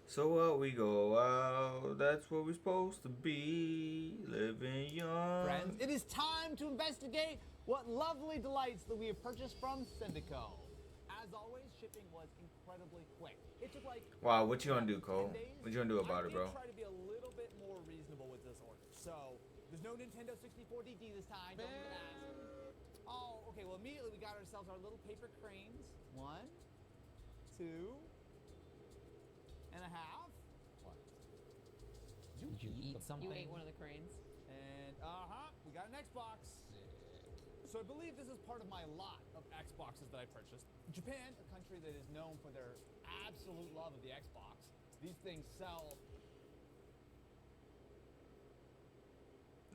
So what, we go out, that's what we're supposed to be, living young. Friends, it is time to investigate what lovely delights that we have purchased from Syndico. As always, shipping was incredibly quick. It took like... Wow, what you gonna do, Cole? What you gonna do about it, bro? I try to be a little bit more reasonable with this order. So, there's no Nintendo 64 DD this time. Don't even ask. Oh, okay, well immediately we got ourselves our little paper cranes. 1, 2... and a half. What? Did you eat something? You ate one of the cranes. And we got an Xbox. So I believe this is part of my lot of Xboxes that I purchased. Japan, a country that is known for their absolute love of the Xbox. These things sell.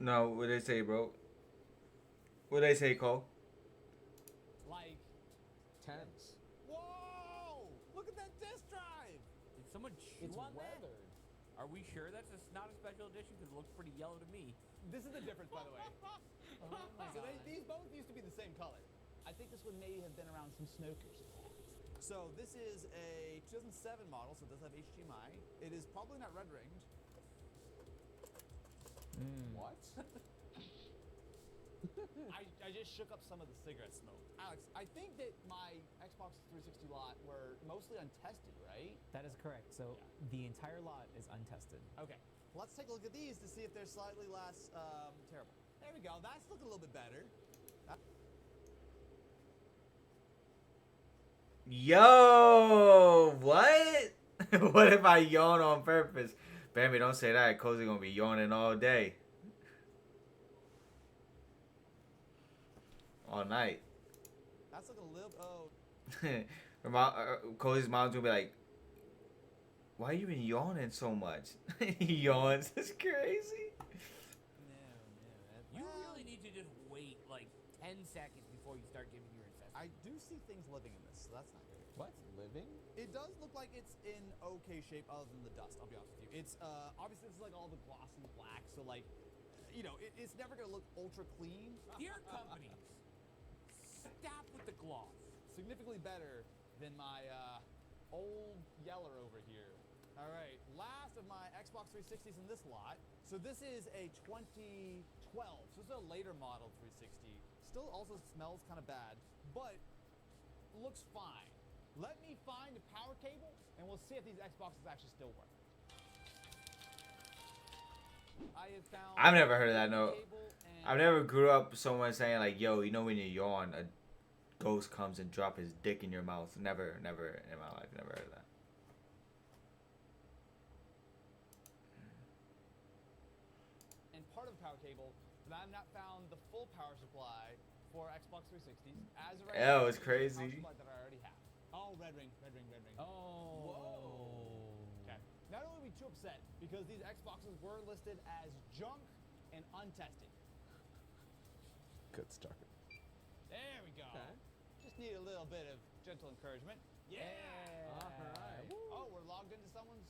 No, what they say, bro? What they say, Cole? Like tens. Whoa! Look at that disk drive. Did someone chew on that? Are we sure that's not a special edition? Because it looks pretty yellow to me. This is the difference, by the way. So these both used to be the same color. I think this one may have been around some smokers. So this is a 2007 model, so it does have HDMI. It is probably not red ringed. What? I just shook up some of the cigarette smoke. Alex, I think that my Xbox 360 lot were mostly untested, right? That is correct. So the entire lot is untested. Okay. Let's take a look at these to see if they're slightly less terrible. There we go. That's looking a little bit better. Yo, what? What if I yawn on purpose? Bambi, don't say that. Cozy gonna be yawning all day. All night. That's looking a little... Cozy's mom's gonna be like, why are you even yawning so much? He yawns. It's crazy. You really need to just wait like 10 seconds before you start giving your assessment. I do see things living in this, so that's not good. What? Living? It does look like it's in okay shape other than the dust, I'll be honest with you. It's, obviously this is like all the glossy black, so like, you know, it's never gonna look ultra clean. Dear companies, stop with the gloss. Significantly better than my, old Yeller over here. All right, last of my Xbox 360s in this lot. So this is a 2012, so this is a later model 360. Still also smells kind of bad, but looks fine. Let me find a power cable, and we'll see if these Xboxes actually still work. I have found... I've never heard of that note. I've never grew up someone saying like, yo, you know when you yawn, a ghost comes and drop his dick in your mouth. Never in my life, never heard of that. And part of the power cable, but I've not found the full power supply for Xbox 360s. As of right now, It's crazy. that I already have. Oh, red ring. Oh. Whoa. Okay. Not only are we too upset because these Xboxes were listed as junk and untested. Good start. There we go. Okay. Just need a little bit of gentle encouragement. Yeah. All right. Oh, we're logged into someone's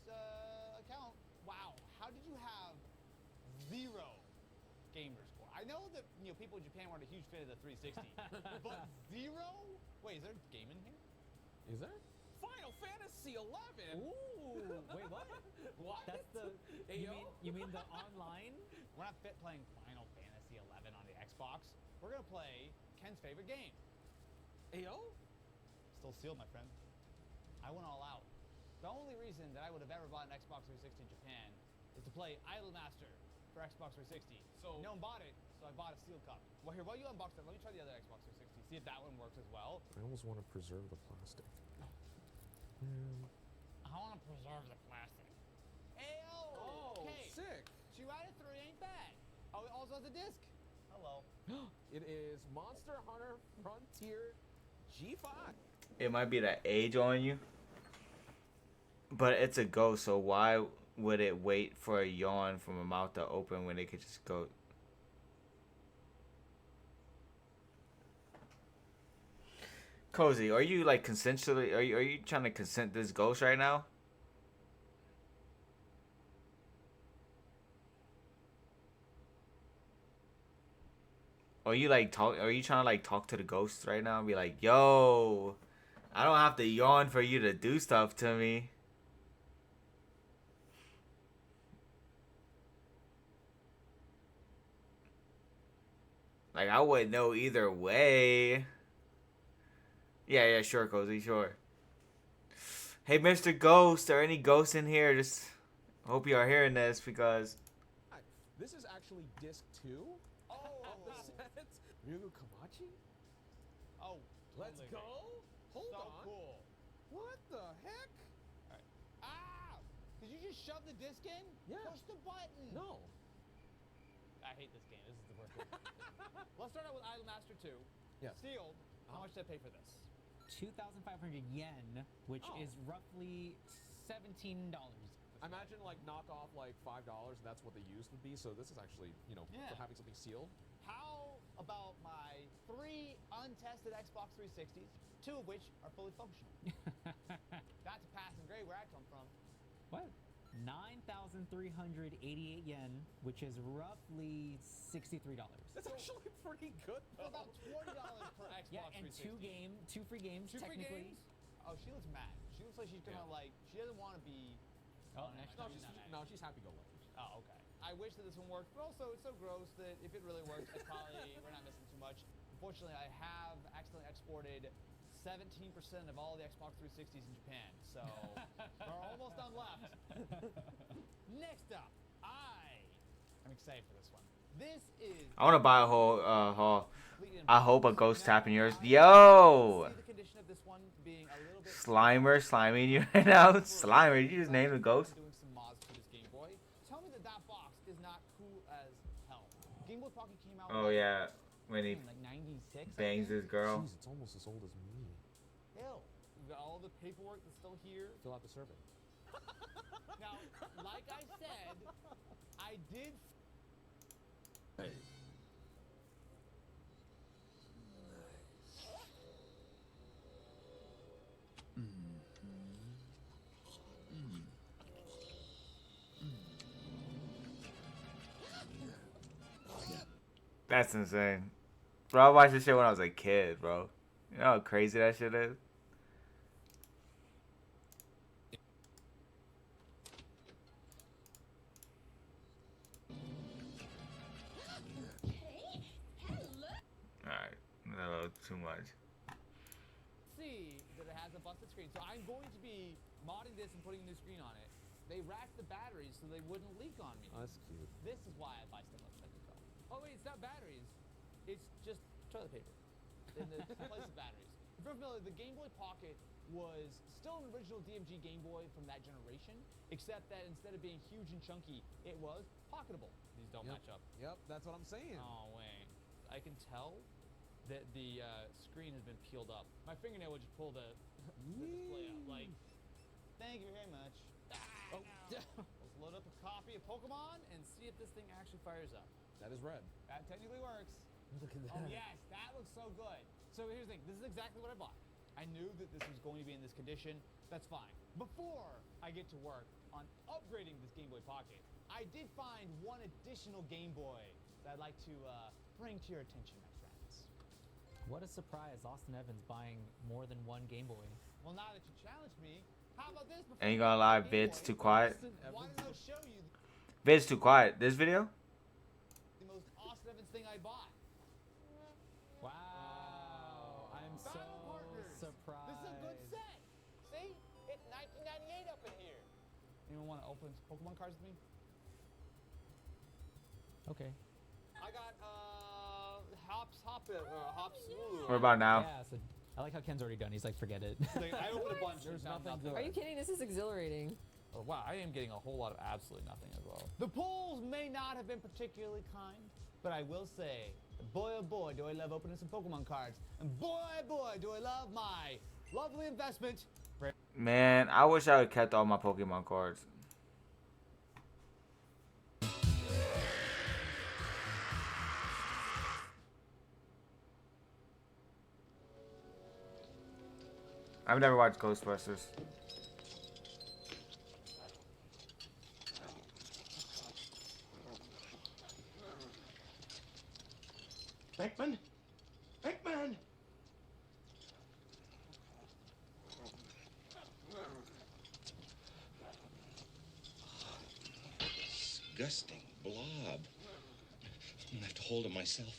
account. Wow. How did you have 0 gamer score? I know that people in Japan weren't a huge fan of the 360, but 0? Wait, is there game in here? Is there? Final Fantasy 11. Ooh, wait, what? What? That's the. You mean the online? We're not playing Final Fantasy 11 on the Xbox. We're gonna play Ken's favorite game. Ayo? Still sealed, my friend. I went all out. The only reason that I would have ever bought an Xbox 360 in Japan is to play Idolmaster for Xbox 360. So no one bought it, so I bought a sealed copy. Well, here, while you unbox it, let me try the other Xbox 360, see if that one works as well. I almost want to preserve the plastic. I want to preserve the plastic. Ayo! Oh, okay. sick. 2 out of 3 ain't bad. Oh, it also has a disc. Hello. It is Monster Hunter Frontier G5. It might be the age on you, but it's a ghost. So why would it wait for a yawn from a mouth to open when it could just go? Cozy, are you like consensually? Are you trying to consent this ghost right now? Are you like talk? Are you trying to like talk to the ghost right now and be like, "Yo, I don't have to yawn for you to do stuff to me." Like I wouldn't know either way. Yeah, sure, Cozy, sure. Hey, Mr. Ghost, are any ghosts in here? Just hope you are hearing this because This is actually disc 2 of the set. Ryugu Kamachi? Oh, Let's totally. go. Hold So on. cool. What the heck? Alright. Ah! Did you just shove the disc in? Yeah. Push the button. No. I hate this game. This is the worst game. Let's start out with Idolmaster 2. Yes. Sealed. How much did I pay for this? 2,500 yen, which Oh. is roughly $17. Imagine like knock off like $5, and that's what the used would be. So this is actually, Yeah. for having something sealed. How about my 3 untested Xbox 360s, 2 of which are fully functional? That's a passing grade where I come from. What? 9,388 yen, which is roughly $63. That's actually pretty good. That's about $20 per Xbox Yeah, and 360. two free games, 2 free technically. games? Oh, she looks mad. She looks like she's gonna she doesn't want to be. Oh, No, she's happy go lucky. Oh, okay. I wish that this one worked, but also it's so gross that if it really works, it's probably we're not missing too much. Unfortunately, I have accidentally exported 17% of all the Xbox 360s in Japan, so we're almost done left. Next up, I'm excited for this one. This is. I want to buy a whole haul. I hope a ghost tapping yours. Yo, See the condition of this one being a little bit Slimer sliming you right now. Slimer, you just named the ghost. doing some mods for this Game Boy. Tell me that that box is not cool as hell. Game Boy Pocket came out. Oh yeah, when he like 96. bangs his girl. Jeez, it's almost as old as me. Hell, we've got all the paperwork that's still here. Fill out the survey. Now, like I said, I did. Hey. That's insane. Bro, I watched this shit when I was a kid, bro. You know how crazy that shit is? Alright, a little too much. See that it has a busted screen, so I'm going to be modding this and putting a new screen on it. They racked the batteries so they wouldn't leak on me. Oh, that's cute. This is why I buy stuff outside the car. Oh wait, it's not batteries. It's just toilet paper in the place of batteries. If you're familiar, the Game Boy Pocket was still an original DMG Game Boy from that generation, except that instead of being huge and chunky, it was pocketable. These don't match up. Yep, that's what I'm saying. Oh wait, I can tell that the screen has been peeled up. My fingernail would just pull the display out. Like, thank you very much. Oh, let's load up a copy of Pokemon and see if this thing actually fires up. That is red. That technically works. Look at that. Oh yes, that looks so good. So here's the thing. This is exactly what I bought. I knew that this was going to be in this condition. That's fine. Before I get to work on upgrading this Game Boy Pocket, I did find one additional Game Boy that I'd like to bring to your attention, my friends. What a surprise, Austin Evans buying more than one Game Boy. Well, now that you challenged me, how about this? Ain't gonna lie, vid's too quiet. Why don't I show you Vid's too quiet. This video? the most Austin Evans thing I bought? Wow, I'm so surprised. This is a good set. See? It's 1998 up in here. Anyone want to open some Pokemon cards with me? Okay. I got Hops. What about now? Yeah, so I like how Ken's already done. He's like, forget it. I opened a bunch. There's found nothing good. Are you kidding? This is exhilarating. Oh, wow, I am getting a whole lot of absolutely nothing as well. The polls may not have been particularly kind, but I will say, boy oh boy, do I love opening some Pokemon cards. And boy oh boy, do I love my lovely investment. Man, I wish I had kept all my Pokemon cards. I've never watched Ghostbusters. Beckman? Beckman! Disgusting blob. I'm gonna have to hold it myself.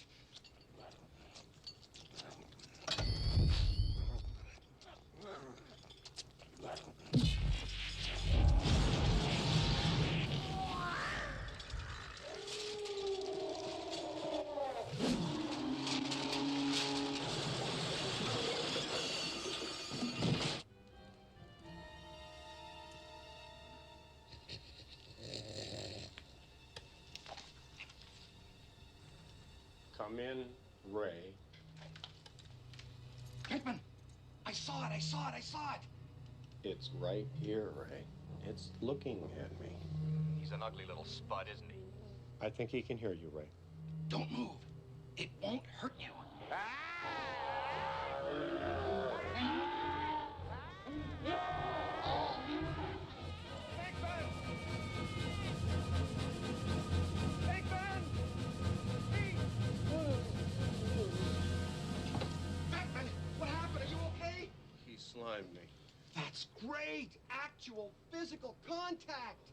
Come in, Ray. Beckman! I saw it! It's right here, Ray. It's looking at me. He's an ugly little spud, isn't he? I think he can hear you, Ray. Don't move. It won't hurt you. Beckman! What happened? Are you okay? He slimed me. That's great! Actual physical contact!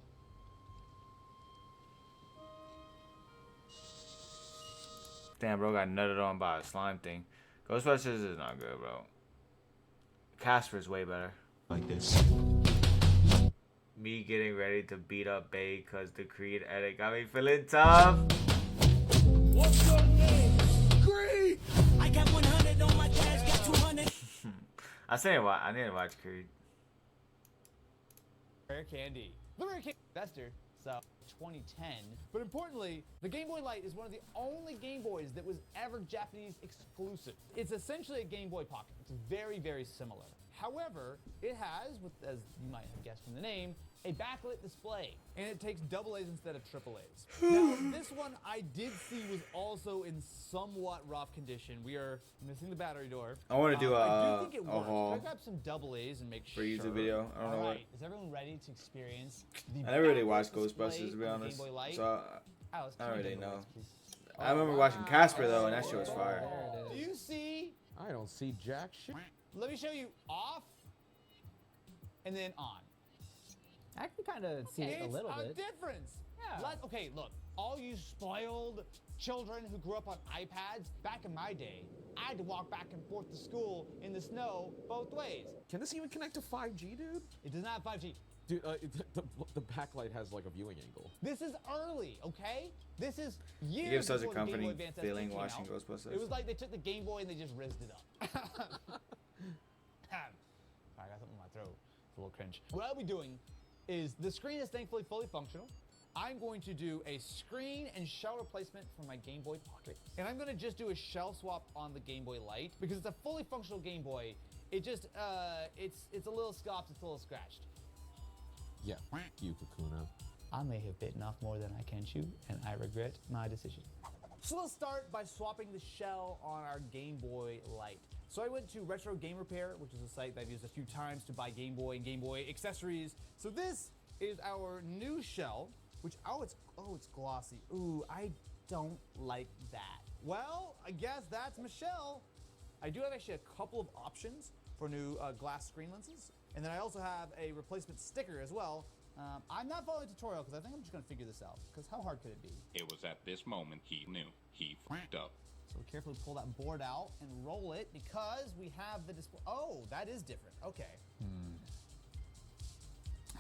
Damn, bro, got nutted on by a slime thing. Ghostbusters is not good, bro. Casper's way better. Like this. Me getting ready to beat up Bay because the Creed edit got me feeling tough. What's your name? Creed! I got 100 on my cash, got 200. I need to watch Creed. Rare candy. The rare candy investor. So 2010. But importantly, the Game Boy Light is one of the only Game Boys that was ever Japanese exclusive. It's essentially a Game Boy Pocket. It's very, very similar. However, it has, as you might have guessed from the name, a backlit display, and it takes AA's instead of AAA's. Now, this one I did see was also in somewhat rough condition. We are missing the battery door. I want to do I do think it works. haul Can I grab some AA's and make for sure? YouTube video. I don't know what. Is everyone ready to experience the I never really backlit watched display Ghostbusters, to be of the honest. Game Boy Light? So Alice, I can don't you really give me the know. lights, please? I remember watching Casper though, and that shit was fire. Do you see? I don't see jack shit. Let me show you off and then on. I can kind of see it a little bit. It's a difference. Yeah. Okay, look. All you spoiled children who grew up on iPads, back in my day, I had to walk back and forth to school in the snow both ways. Can this even connect to 5G, dude? It does not have 5G. Dude, the backlight has like a viewing angle. This is early, okay? This is years It gives such a before the Game Boy comforting Advance ST feeling came watching out. Ghostbusters. It was like they took the Game Boy and they just rizzed it up. I got something in my throat. It's a little cringe. What I'll be doing is the screen is thankfully fully functional. I'm going to do a screen and shell replacement for my Game Boy Pocket. And I'm going to just do a shell swap on the Game Boy Light because it's a fully functional Game Boy. It just, it's a little scoffed, it's a little scratched. Yeah, you, Kakuna. I may have bitten off more than I can chew, and I regret my decision. So let's start by swapping the shell on our Game Boy Light. So I went to Retro Game Repair, which is a site that I've used a few times to buy Game Boy and Game Boy accessories. So this is our new shell, which, it's glossy. Ooh, I don't like that. Well, I guess that's Michelle. I do have actually a couple of options for new glass screen lenses. And then I also have a replacement sticker as well. I'm not following the tutorial because I think I'm just gonna figure this out, because how hard could it be? It was at this moment he knew. He f***ed up. So carefully pull that board out and roll it because we have the display. Oh, that is different. Okay.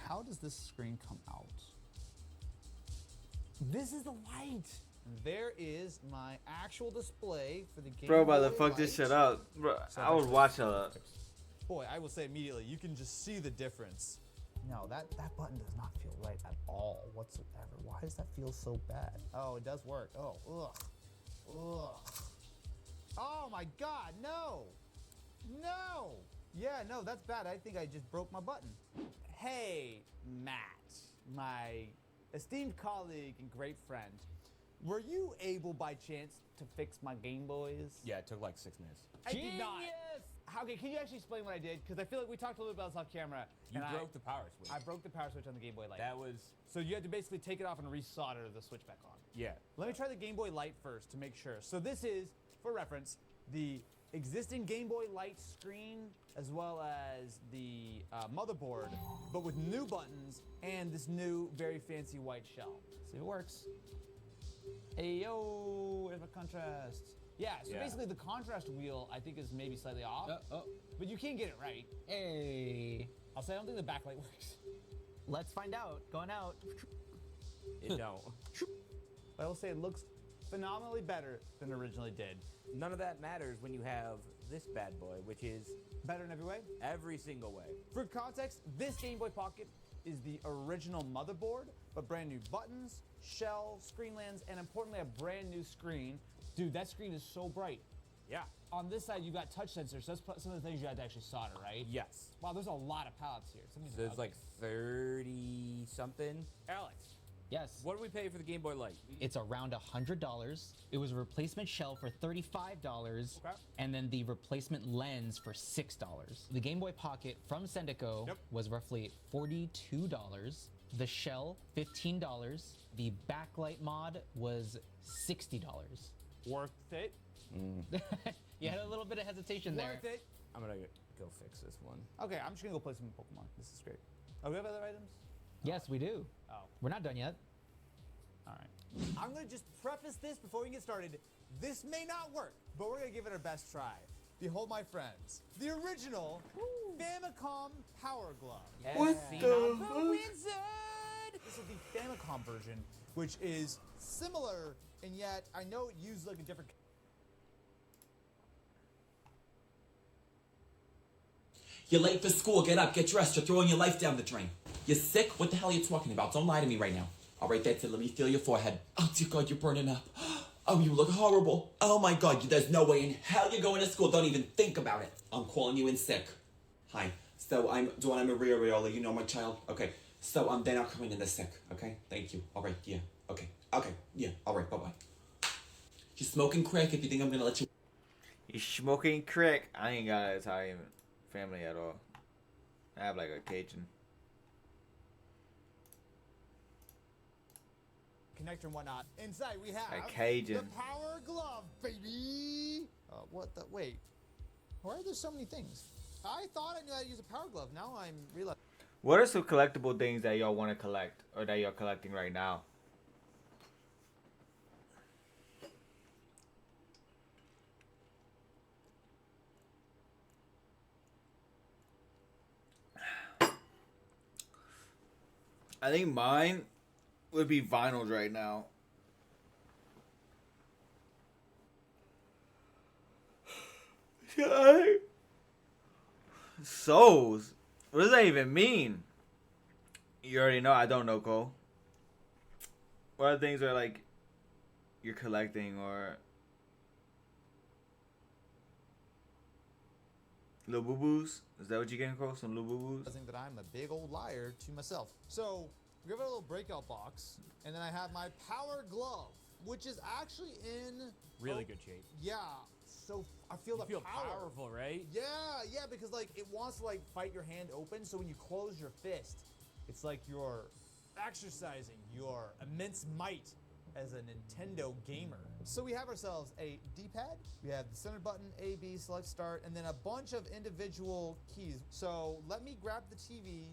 How does this screen come out? This is the light. There is my actual display for the Game Bro, Boy about to fuck Light. this shit up. Bro, So I would actually- watch a. Boy, I will say immediately, you can just see the difference. No, that button does not feel right at all whatsoever. Why does that feel so bad? Oh, it does work. Oh, ugh. Ugh. Oh my God, no. No. Yeah, no, that's bad. I think I just broke my button. Hey, Matt, my esteemed colleague and great friend, were you able by chance to fix my Game Boys? Yeah, it took like 6 minutes. I did not. Okay, can you actually explain what I did? Because I feel like we talked a little bit about this off camera. You and broke the power switch. I broke the power switch on the Game Boy Light. That was... So you had to basically take it off and resolder the switch back on. Yeah. Let me try the Game Boy Light first to make sure. So this is, for reference, the existing Game Boy Light screen as well as the motherboard, but with new buttons and this new very fancy white shell. See if it works. Hey yo, where's my contrast? Yeah, so basically the contrast wheel I think is maybe slightly off, but you can't get it right. Hey. I'll say I don't think the backlight works. Let's find out. Going out. It don't. But I will say it looks phenomenally better than it originally did. None of that matters when you have this bad boy, which is better in every way? Every single way. For context, this Game Boy Pocket is the original motherboard, but brand new buttons, shell, screen lands, and importantly, a brand new screen. Dude, that screen is so bright. Yeah. On this side, you got touch sensors. So that's some of the things you had to actually solder, right? Yes. Wow, there's a lot of pallets here. So there's like 30 something. Alex. Yes. What do we pay for the Game Boy Light? It's around $100. It was a replacement shell for $35, and then the replacement lens for $6. The Game Boy Pocket from Sendico was roughly $42. The shell, $15. The backlight mod was $60. Worth it. You had a little bit of hesitation there. Worth it. I'm gonna go fix this one. Okay, I'm just gonna go play some Pokemon. This is great. Oh, we have other items? Yes, we do. Oh. We're not done yet. All right. I'm gonna just preface this before we get started. This may not work, but we're gonna give it our best try. Behold, my friends, the original Famicom Power Glove. What the Go inside! This is the Famicom version, which is similar, and yet I know it uses like a different. You're late for school. Get up, get dressed. You're throwing your life down the drain. You're sick? What the hell are you talking about? Don't lie to me right now. All right, that's it. Let me feel your forehead. Oh, dear God, you're burning up. Oh, you look horrible. Oh, my God, there's no way in hell you're going to school. Don't even think about it. I'm calling you in sick. Hi. So I'm Donna Maria Raiola. You know my child? Okay. So they're not coming in this sick. Okay? Thank you. All right. Yeah. Okay. Okay. Yeah. All right. Bye-bye. You're smoking crack if you think I'm going to let you... You smoking crack? I ain't got an Italian family at all. I have like a Cajun. Connector and whatnot. Inside we have A Cajun. the Power Glove, baby. What the? Wait. Why are there so many things? I thought I knew how to use a Power Glove. Now I'm realizing. What are some collectible things that y'all want to collect or that you're collecting right now? I think mine would be vinyls right now. Souls? What does that even mean? You already know. I don't know, Cole. What other things are like you're collecting or little boo boos? Is that what you're getting, Cole? Some little boo boos? I think that I'm a big old liar to myself. So we have a little breakout box, and then I have my Power Glove. which is actually in Really good shape. Yeah. So I feel You the feel power. powerful, right? Yeah, yeah, because like it wants to like fight your hand open. So when you close your fist, it's like you're exercising your immense might as a Nintendo gamer. So we have ourselves a D-pad. We have the center button, A, B, select start, and then a bunch of individual keys. So let me grab the TV,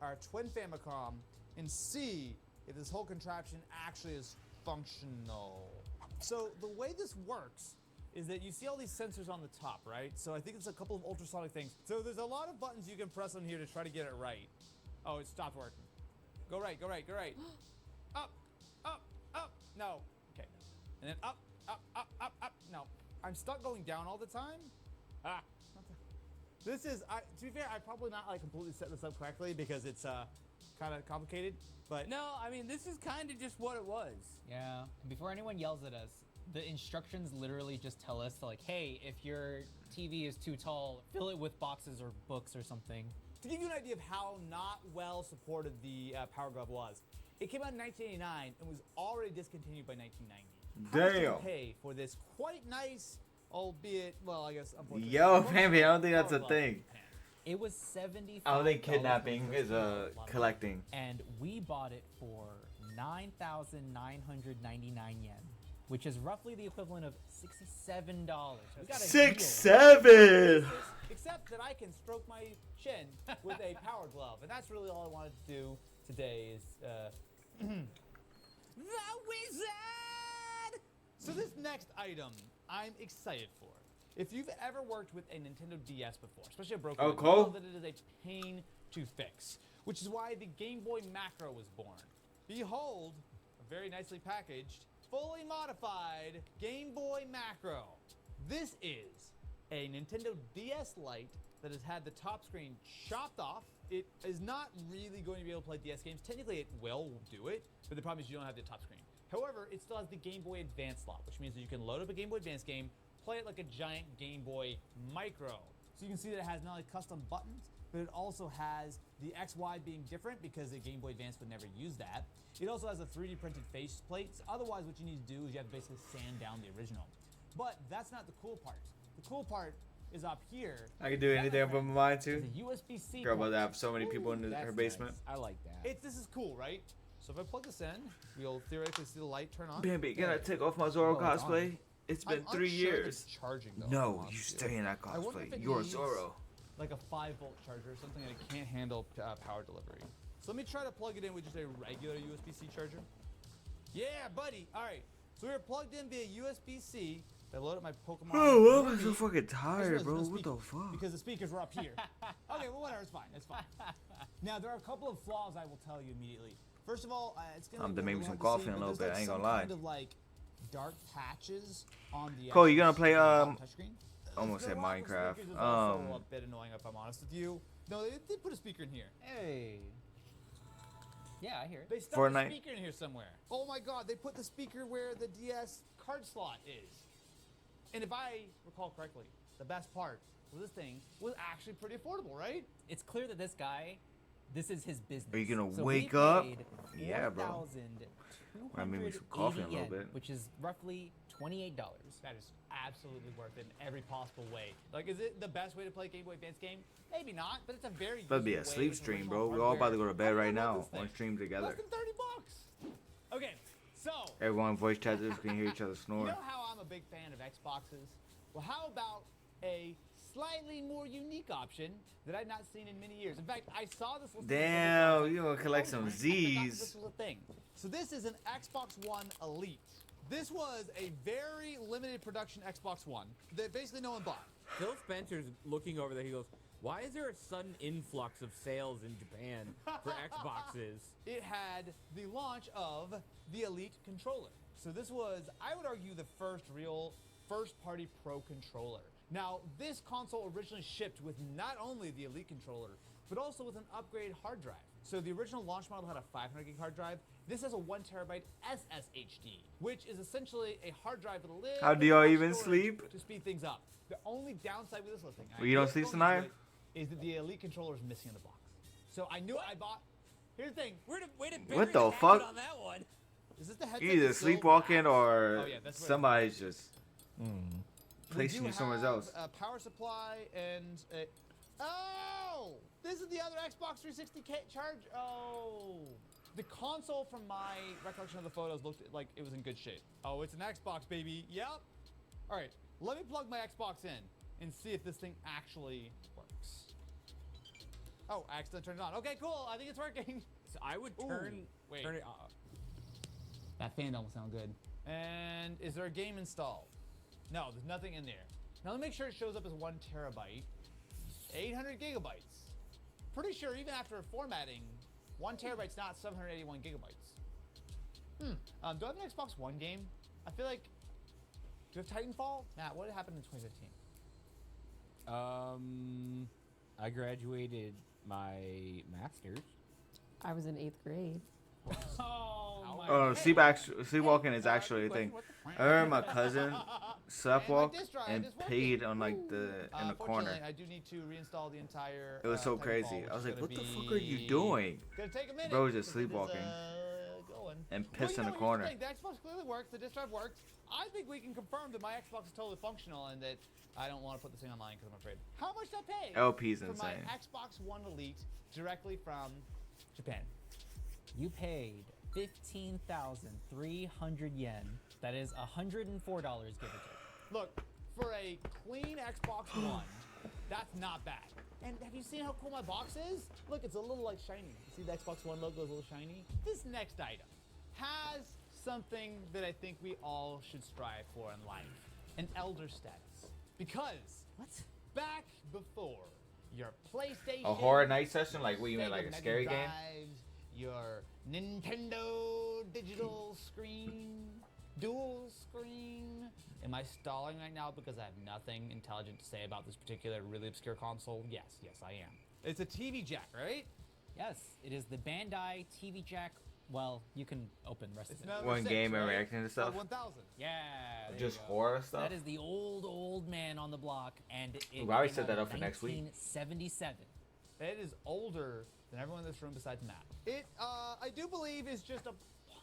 our twin Famicom, and see if this whole contraption actually is functional. So the way this works is that you see all these sensors on the top, right? So I think it's a couple of ultrasonic things. So there's a lot of buttons you can press on here to try to get it right. Oh, it stopped working. Go right, go right, go right. Up, up, up. No. Okay. And then up, up, up, up, up. No. I'm stuck going down all the time. Ah. This is, to be fair, I probably not like completely set this up correctly because it's kind of complicated. But no, I mean this is kind of just what it was. Yeah. Before anyone yells at us, the instructions literally just tell us to like, hey, if your TV is too tall, fill it with boxes or books or something. To give you an idea of how not well supported the Power Glove was, it came out in 1989 and was already discontinued by 1990. How much did you pay for this quite nice, albeit, well, I guess unfortunately. Yo, baby, I don't think that's a thing. It was $75. I don't think kidnapping is collecting. And we bought it for 9,999 yen, which is roughly the equivalent of $67. We got a 6-7. Except that I can stroke my chin with a Power Glove, and that's really all I wanted to do today is The Wizard! So this next item I'm excited for. If you've ever worked with a Nintendo DS before, especially a broken one, you know that it is a pain to fix, which is why the Game Boy Macro was born. Behold, a very nicely packaged, fully modified Game Boy Macro. This is a Nintendo DS Lite that has had the top screen chopped off. It is not really going to be able to play DS games. Technically, it will do it, but the problem is you don't have the top screen. However, it still has the Game Boy Advance slot, which means that you can load up a Game Boy Advance game, play it like a giant Game Boy Micro. So you can see that it has not only custom buttons, but it also has the XY being different because the Game Boy Advance would never use that. It also has a 3D printed face plates. Otherwise, what you need to do is you have to basically sand down the original. But that's not the cool part. The cool part is up here. I can do anything up on mine too. The USB-C Girl, about port. to have so many people in her basement. I like that. This is cool, right? So if I plug this in, we'll theoretically see the light turn on. Baby, can I take off my Zoro cosplay? It's been 3 years. Charging, though, No, you stay in that I wonder if cosplay. it You're needs, Zoro. like a 5-volt charger or something that can't handle power delivery. So let me try to plug it in with just a regular USB-C charger. Yeah, buddy. All right. So we're plugged in via USB-C. I load up my Pokemon. Oh, why am I so fucking tired, bro? What the fuck? Because the speakers were up here. Okay, well, whatever. It's fine. It's fine. Now, there are a couple of flaws I will tell you immediately. First of all, it's going I'm to make me some coffee in a little bit. I ain't gonna lie. Kind of like dark patches on the Cole, you gonna play touchscreen? almost said Minecraft. Speakers is also a bit annoying if I'm honest with you. No, they did put a speaker in here. Hey. Yeah, I hear it. They stuck Fortnite. a speaker in here somewhere. Oh my god, they put the speaker where the DS card slot is. And if I recall correctly, the best part was this thing was actually pretty affordable, right? It's clear that this guy, this is his business. Are you gonna So wake he up? paid Yeah, bro. 4,280 I made me some coffee in a little yen, bit. which is roughly $28. That is absolutely worth it in every possible way. Like, is it the best way to play a Game Boy Advance game? Maybe not, but it's a very That'd be a useful way sleep with stream, original bro. We're all about to go to hardware. bed right I love now. this thing. On stream together. Less than $30. Okay, so Everyone voice chat this. We can hear each other you snore. know how I'm a big fan of Xboxes? Well, how about a slightly more unique option that I've not seen in many years? In fact, I saw this listed Damn, you gonna collect some I forgot Z's. this was a thing. So this is an Xbox One Elite. This was a very limited production Xbox One that basically no one bought. Phil Spencer's looking over there. He goes, "Why is there a sudden influx of sales in Japan for Xboxes?" It had the launch of the Elite controller. So this was, I would argue, the first real first-party pro controller. Now, this console originally shipped with not only the Elite controller, but also with an upgraded hard drive. So the original launch model had a 500 gig hard drive. This has a 1 terabyte SSHD, which is essentially a hard drive with a little How do bit y'all more even storage sleep? to speed things up. The only downside with this listing, Well, you don't sleep tonight? is that the Elite controller is missing in the box. So I knew I bought. Here's the thing. Way to What bury the hatchet fuck? on that one. Is this the headset? You're either that's still- sleepwalking or Oh, yeah, that's what it somebody's just We placing do you somewhere have else. a power supply and a... Oh! This is the other Xbox 360 charge. Oh. The console, from my recollection of the photos, looked like it was in good shape. Oh, it's an Xbox, baby. Yep. All right, let me plug my Xbox in and see if this thing actually works. Oh, I accidentally turned it on. Okay, cool. I think it's working. So I would Ooh, turn wait. turn it off. That fan don't sound good. And is there a game installed? No, there's nothing in there. Now let me make sure it shows up as 1 terabyte, 800 gigabytes. Pretty sure even after formatting, 1 terabyte's not 781 gigabytes. Do I have an Xbox One game? I feel like, do you have Titanfall? Matt, what happened in 2015? I graduated my master's. I was in 8th grade. Oh, sleepwalking is actually a thing. I remember my cousin sleepwalked and peed on like in the corner. I do need to reinstall the entire. It was so Titanfall, crazy. which I was is like, gonna "What the fuck are you doing?" Gonna take a minute. Bro was just because it is, sleepwalking going. and Well, pissed you in know the what, corner. here's the thing. The Xbox clearly works. The disk drive works. I think we can confirm that my Xbox is totally functional and that I don't want to put this thing online because I'm afraid. How much did I pay? LP's for my insane. Xbox One Elite directly from Japan. You paid 15,300 yen. That is $104, give or take. Look, for a clean Xbox One, that's not bad. And have you seen how cool my box is? Look, it's a little like shiny. You see the Xbox One logo is a little shiny? This next item has something that I think we all should strive for in life. An elder status. Because back before your PlayStation, A horror night session? Like what you mean, Sega like a Mega scary game? Drives, your Nintendo digital screen, dual screen. Am I stalling right now because I have nothing intelligent to say about this particular really obscure console? Yes, I am. It's a TV jack, right? Yes, it is the Bandai TV Jack. Well, you can open the rest of it. One game and reacting to stuff. 1000. Yeah. there Just you go. horror stuff? That is the old man on the block, and it We already came set out that in up for next week. 1977. It is older than everyone in this room besides Matt. It, I do believe, is just a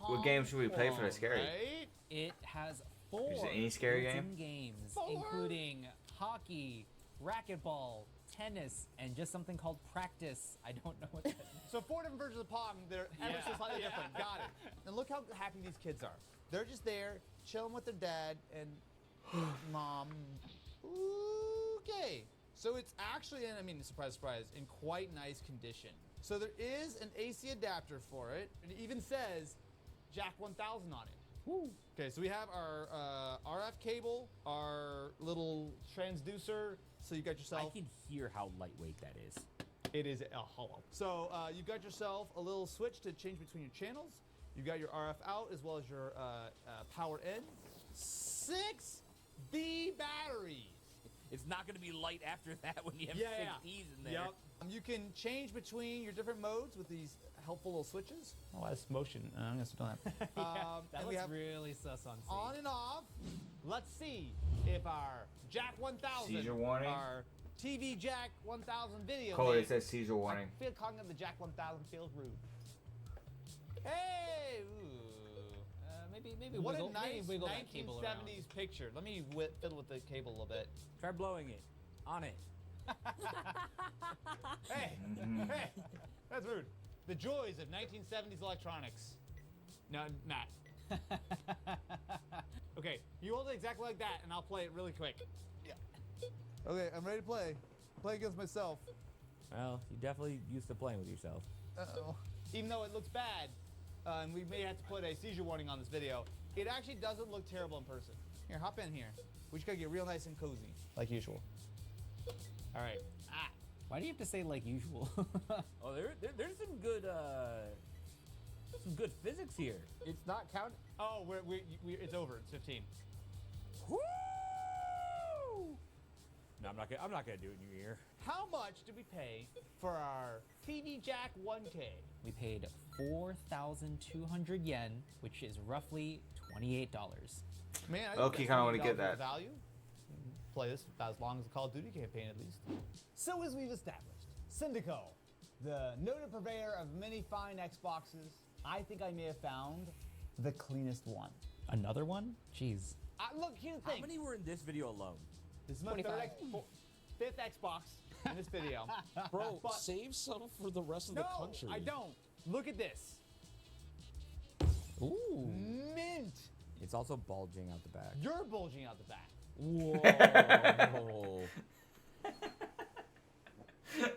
What game should we play for the Pong, scary? right? It has 4 Is it any scary built-in game? games, 4? including hockey, racquetball, tennis, and just something called practice. I don't know what that is. So 4 different versions of Pong. They're ever so slightly different. Got it. And look how happy these kids are. They're just there, chilling with their dad and mom. Okay. So it's actually, and I mean, surprise, surprise, in quite nice condition. So there is an AC adapter for it, and it even says Jack 1000 on it. Woo. Okay, so we have our RF cable, our little transducer. So you got yourself. I can hear how lightweight that is. It is a hollow. So you've got yourself a little switch to change between your channels. You've got your RF out as well as your power in. 6 B batteries. It's not going to be light after that when you have 6 Ds in there. Yep. You can change between your different modes with these helpful little switches. Oh, that's motion. I'm going to start doing that. That and we looks have really sus on C. on and off. Let's see if our Jack 1000, Seizure warning? our TV Jack 1000 video. Code, game- it says seizure warning. I feel calling it the Jack 1000 feels rude. Hey! Ooh. Maybe What wiggle, a nice maybe wiggle that cable around. 1970s picture. Let me fiddle with the cable a little bit. Try blowing it. On it. Hey! Hey! That's rude. The joys of 1970s electronics. No, Matt. Okay, you hold it exactly like that, and I'll play it really quick. Yeah. Okay, I'm ready to play. Play against myself. Well, you definitely used to playing with yourself. Uh-oh. Even though it looks bad, and we may have to put a seizure warning on this video, it actually doesn't look terrible in person. Here, hop in here. We just gotta get real nice and cozy, like usual. All right. Ah. Why do you have to say like usual? Oh, there's some good physics here. It's not count. Oh, it's over. It's 15. Woo! No, I'm not gonna do it in your ear. How much did we pay for our TV Jack 1K? We paid 4,200 yen, which is roughly $28. Man, I Low-key think kinda that's wanna get $20 that. value. Play this about as long as the Call of Duty campaign, at least. So as we've established, Syndico, the noted purveyor of many fine Xboxes, I think I may have found the cleanest one. Another one? Jeez. Look, here's the thing. How many were in this video alone? This is my fifth Xbox in this video. Bro, save some for the rest of the country. No, I don't. Look at this. Ooh. Mint. It's also bulging out the back. You're bulging out the back. Whoa.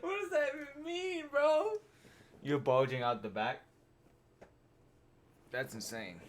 What does that even mean, bro? You're bulging out the back? That's insane.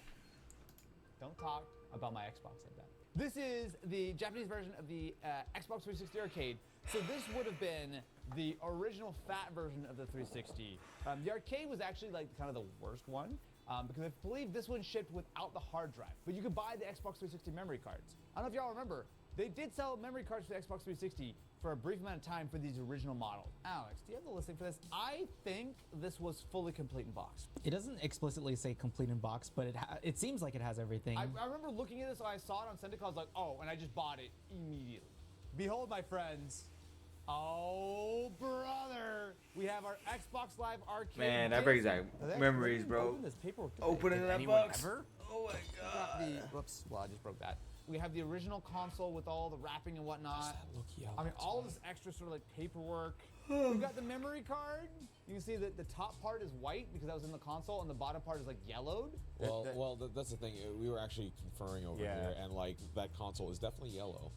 Don't talk about my Xbox like that. This is the Japanese version of the Xbox 360 arcade. So this would have been the original fat version of the 360. The arcade was actually like kind of the worst one because I believe this one shipped without the hard drive. But you could buy the Xbox 360 memory cards. I don't know if y'all remember, they did sell memory cards for the Xbox 360 for a brief amount of time for these original models. Alex, do you have the listing for this? I think this was fully complete in box. It doesn't explicitly say complete in box, but it seems like it has everything. I remember looking at this when I saw it on Syndicate. I was like, oh, and I just bought it immediately. Behold, my friends. Oh, brother. We have our Xbox Live Arcade. Man, that brings back memories, bro. Open this paperwork. Opening that box. Oh my god. Whoops. Well, I just broke that. We have the original console with all the wrapping and whatnot. I mean, all of this extra sort of like paperwork. We've got the memory card. You can see that the top part is white because that was in the console, and the bottom part is like yellowed. Well, that's the thing. We were actually conferring over here, and like that console is definitely yellow.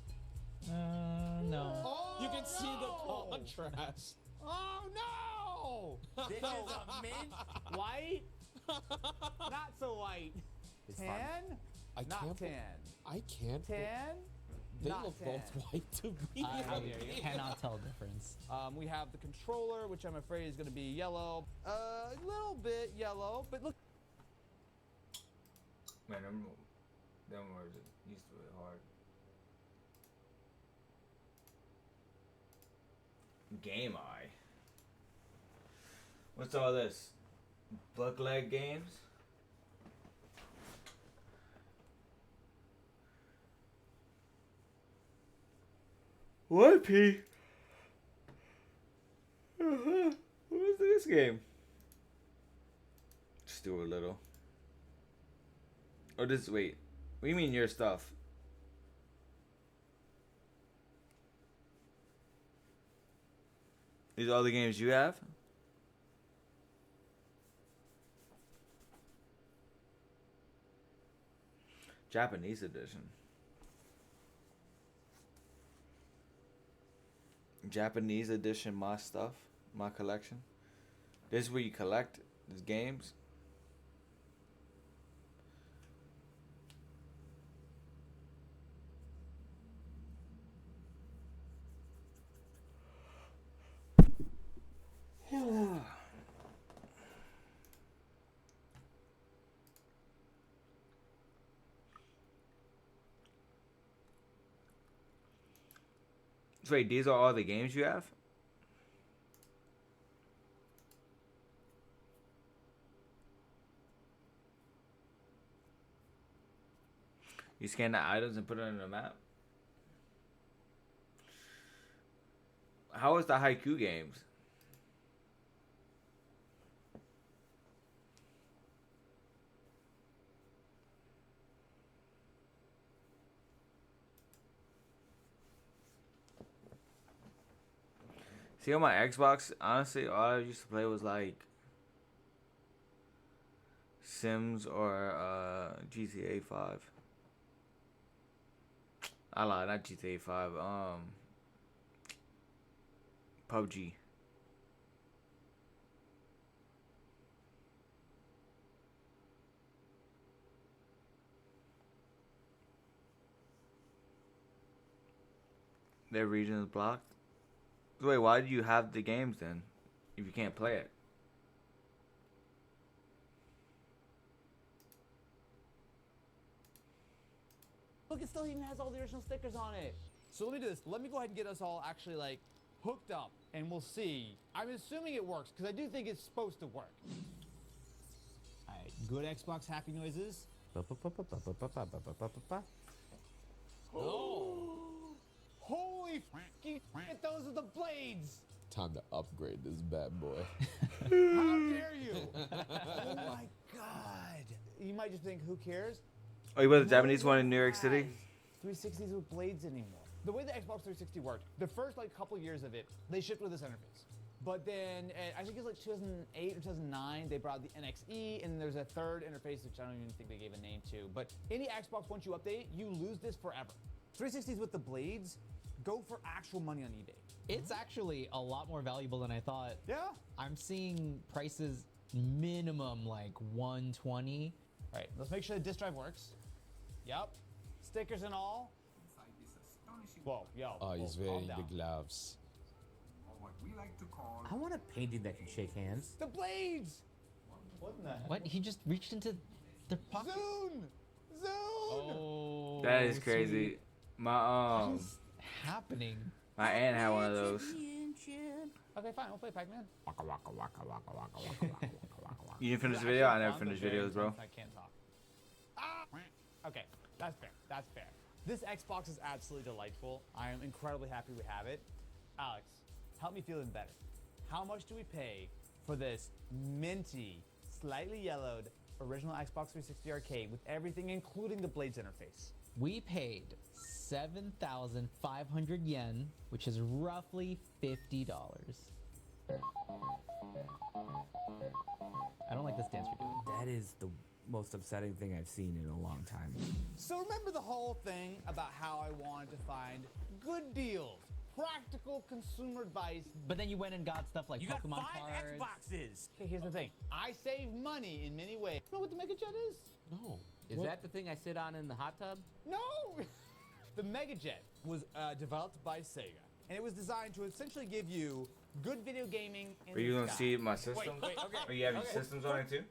No. Oh, you can see the contrast. Oh no! This is a mint. White? Not so white. It's Tan? I Not can't. tan. I can't. Tan? They Not look tan. both white to me. How dare you. Cannot tell the difference. We have the controller, which I'm afraid is going to be yellow. A little bit yellow, but look. Man, them words used to be hard. Game Eye. What's all this? Buckleg games? What, P? What is this game? Stuart Little. Oh, this, wait. What do you mean your stuff? These are all the games you have? Japanese edition. Japanese edition, my stuff, my collection. This is where you collect these games. So wait, these are all the games you have? You scan the items and put it on the map? How is the Haiku games? See, on my Xbox, honestly, all I used to play was like Sims or GTA 5. I lied, not GTA 5. PUBG. Their region is blocked. Wait, why do you have the games then, if you can't play it? Look, it still even has all the original stickers on it. So let me do this. Let me go ahead and get us all actually like hooked up, and we'll see. I'm assuming it works because I do think it's supposed to work. All right, good Xbox happy noises. Oh! Holy f***ing shit, those are the blades! Time to upgrade this bad boy. How dare you? Oh my god. you might just think, who cares? Oh, you bought the Japanese one in New York City? 360s with blades anymore. The way the Xbox 360 worked, the first like couple years of it, they shipped with this interface. But then, I think it was like 2008 or 2009, they brought the NXE, and there's a third interface, which I don't even think they gave a name to. But any Xbox, once you update, you lose this forever. 360s with the blades, go for actual money on eBay. It's actually a lot more valuable than I thought. Yeah. I'm seeing prices minimum like 120. All right, let's make sure the disk drive works. Yep. Stickers and all. Whoa, yo. Oh, he's calm wearing down. the gloves. I want a painting that can shake hands. The blades! What in the heck? What? He just reached into their pocket? Zune! Zune! Oh, That is crazy. sweet. My What is happening? my aunt had one of those. Okay, fine, we'll play Pac-Man. You didn't finish the video? I never finished videos, bro. I can't talk. Ah! Okay, that's fair. That's fair. This Xbox is absolutely delightful. I am incredibly happy we have it. Alex, help me feel even better. How much do we pay for this minty, slightly yellowed original Xbox 360 arcade with everything, including the Blades interface? We paid 7,500 yen, which is roughly $50. I don't like this dance you're doing. That is the most upsetting thing I've seen in a long time. So remember the whole thing about how I wanted to find good deals, practical consumer advice. But then you went and got stuff like You Pokemon got 5 cards. Xboxes. Okay, here's the thing. I save money in many ways. You know what the Mega Jet is? No. Is that the thing I sit on in the hot tub? No! The Mega Jet was developed by Sega, and it was designed to essentially give you good video gaming in Are you the gonna sky. see my system? Wait, okay. Are you having okay. systems on it too?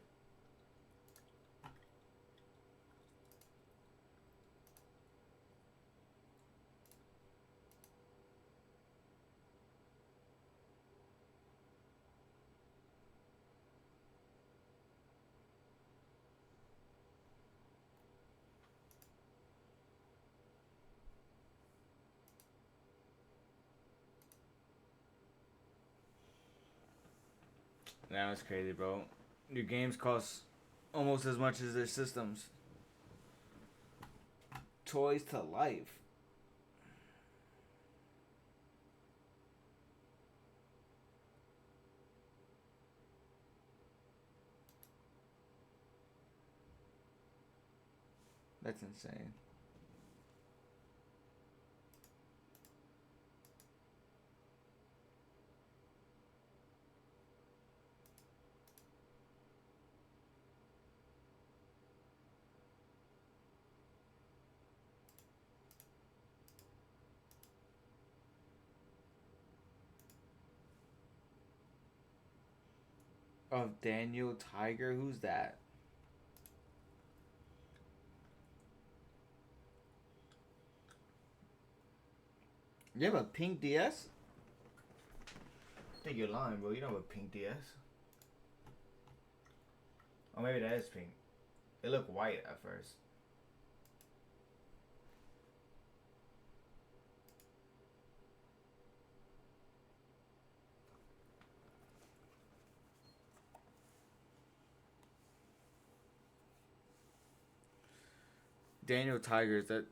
Now it's crazy, bro. Your games cost almost as much as their systems. Toys to life. That's insane. Of Daniel Tiger? Who's that? You have a pink DS? I think you're lying, bro. You don't have a pink DS. Or maybe that is pink. It looked white at first. Daniel Tigers, that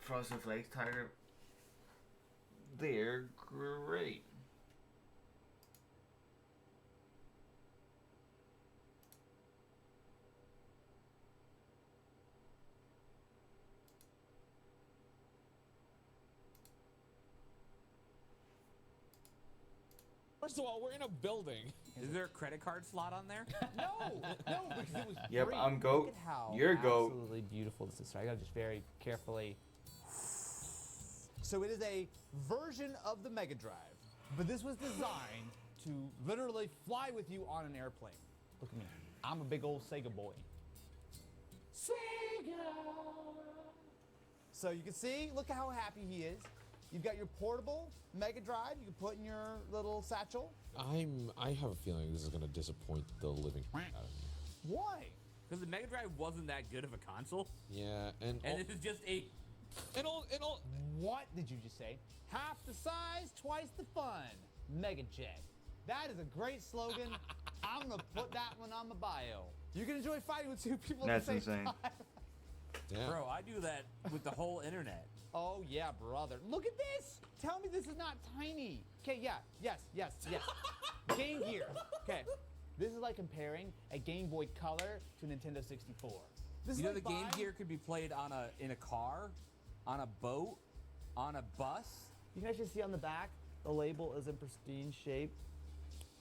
Frosted Flakes Tiger, they're great. First of all, we're in a building. Is there a credit card slot on there? No, because it was Yep, free. I'm GOAT. Look at how You're GOAT. absolutely beautiful this is. So I gotta just very carefully. So it is a version of the Mega Drive, but this was designed to literally fly with you on an airplane. Look at me. I'm a big old Sega boy. Sega! So you can see, look at how happy he is. You've got your portable Mega Drive you can put in your little satchel. I have a feeling this is gonna disappoint the living out of me. Why? Because the Mega Drive wasn't that good of a console. Yeah, and this is just a. What did you just say? Half the size, twice the fun. Mega Jet. That is a great slogan. I'm gonna put that one on my bio. You can enjoy fighting with two people That's at the same insane. time. Damn. Bro, I do that with the whole internet. Oh yeah, brother. Look at this. Tell me this is not tiny. Okay, yeah, yes. Game Gear. Okay, this is like comparing a Game Boy Color to a Nintendo 64. This You is know like the Game buying- Gear could be played in a car, on a boat, on a bus. You can actually see on the back, the label is in pristine shape.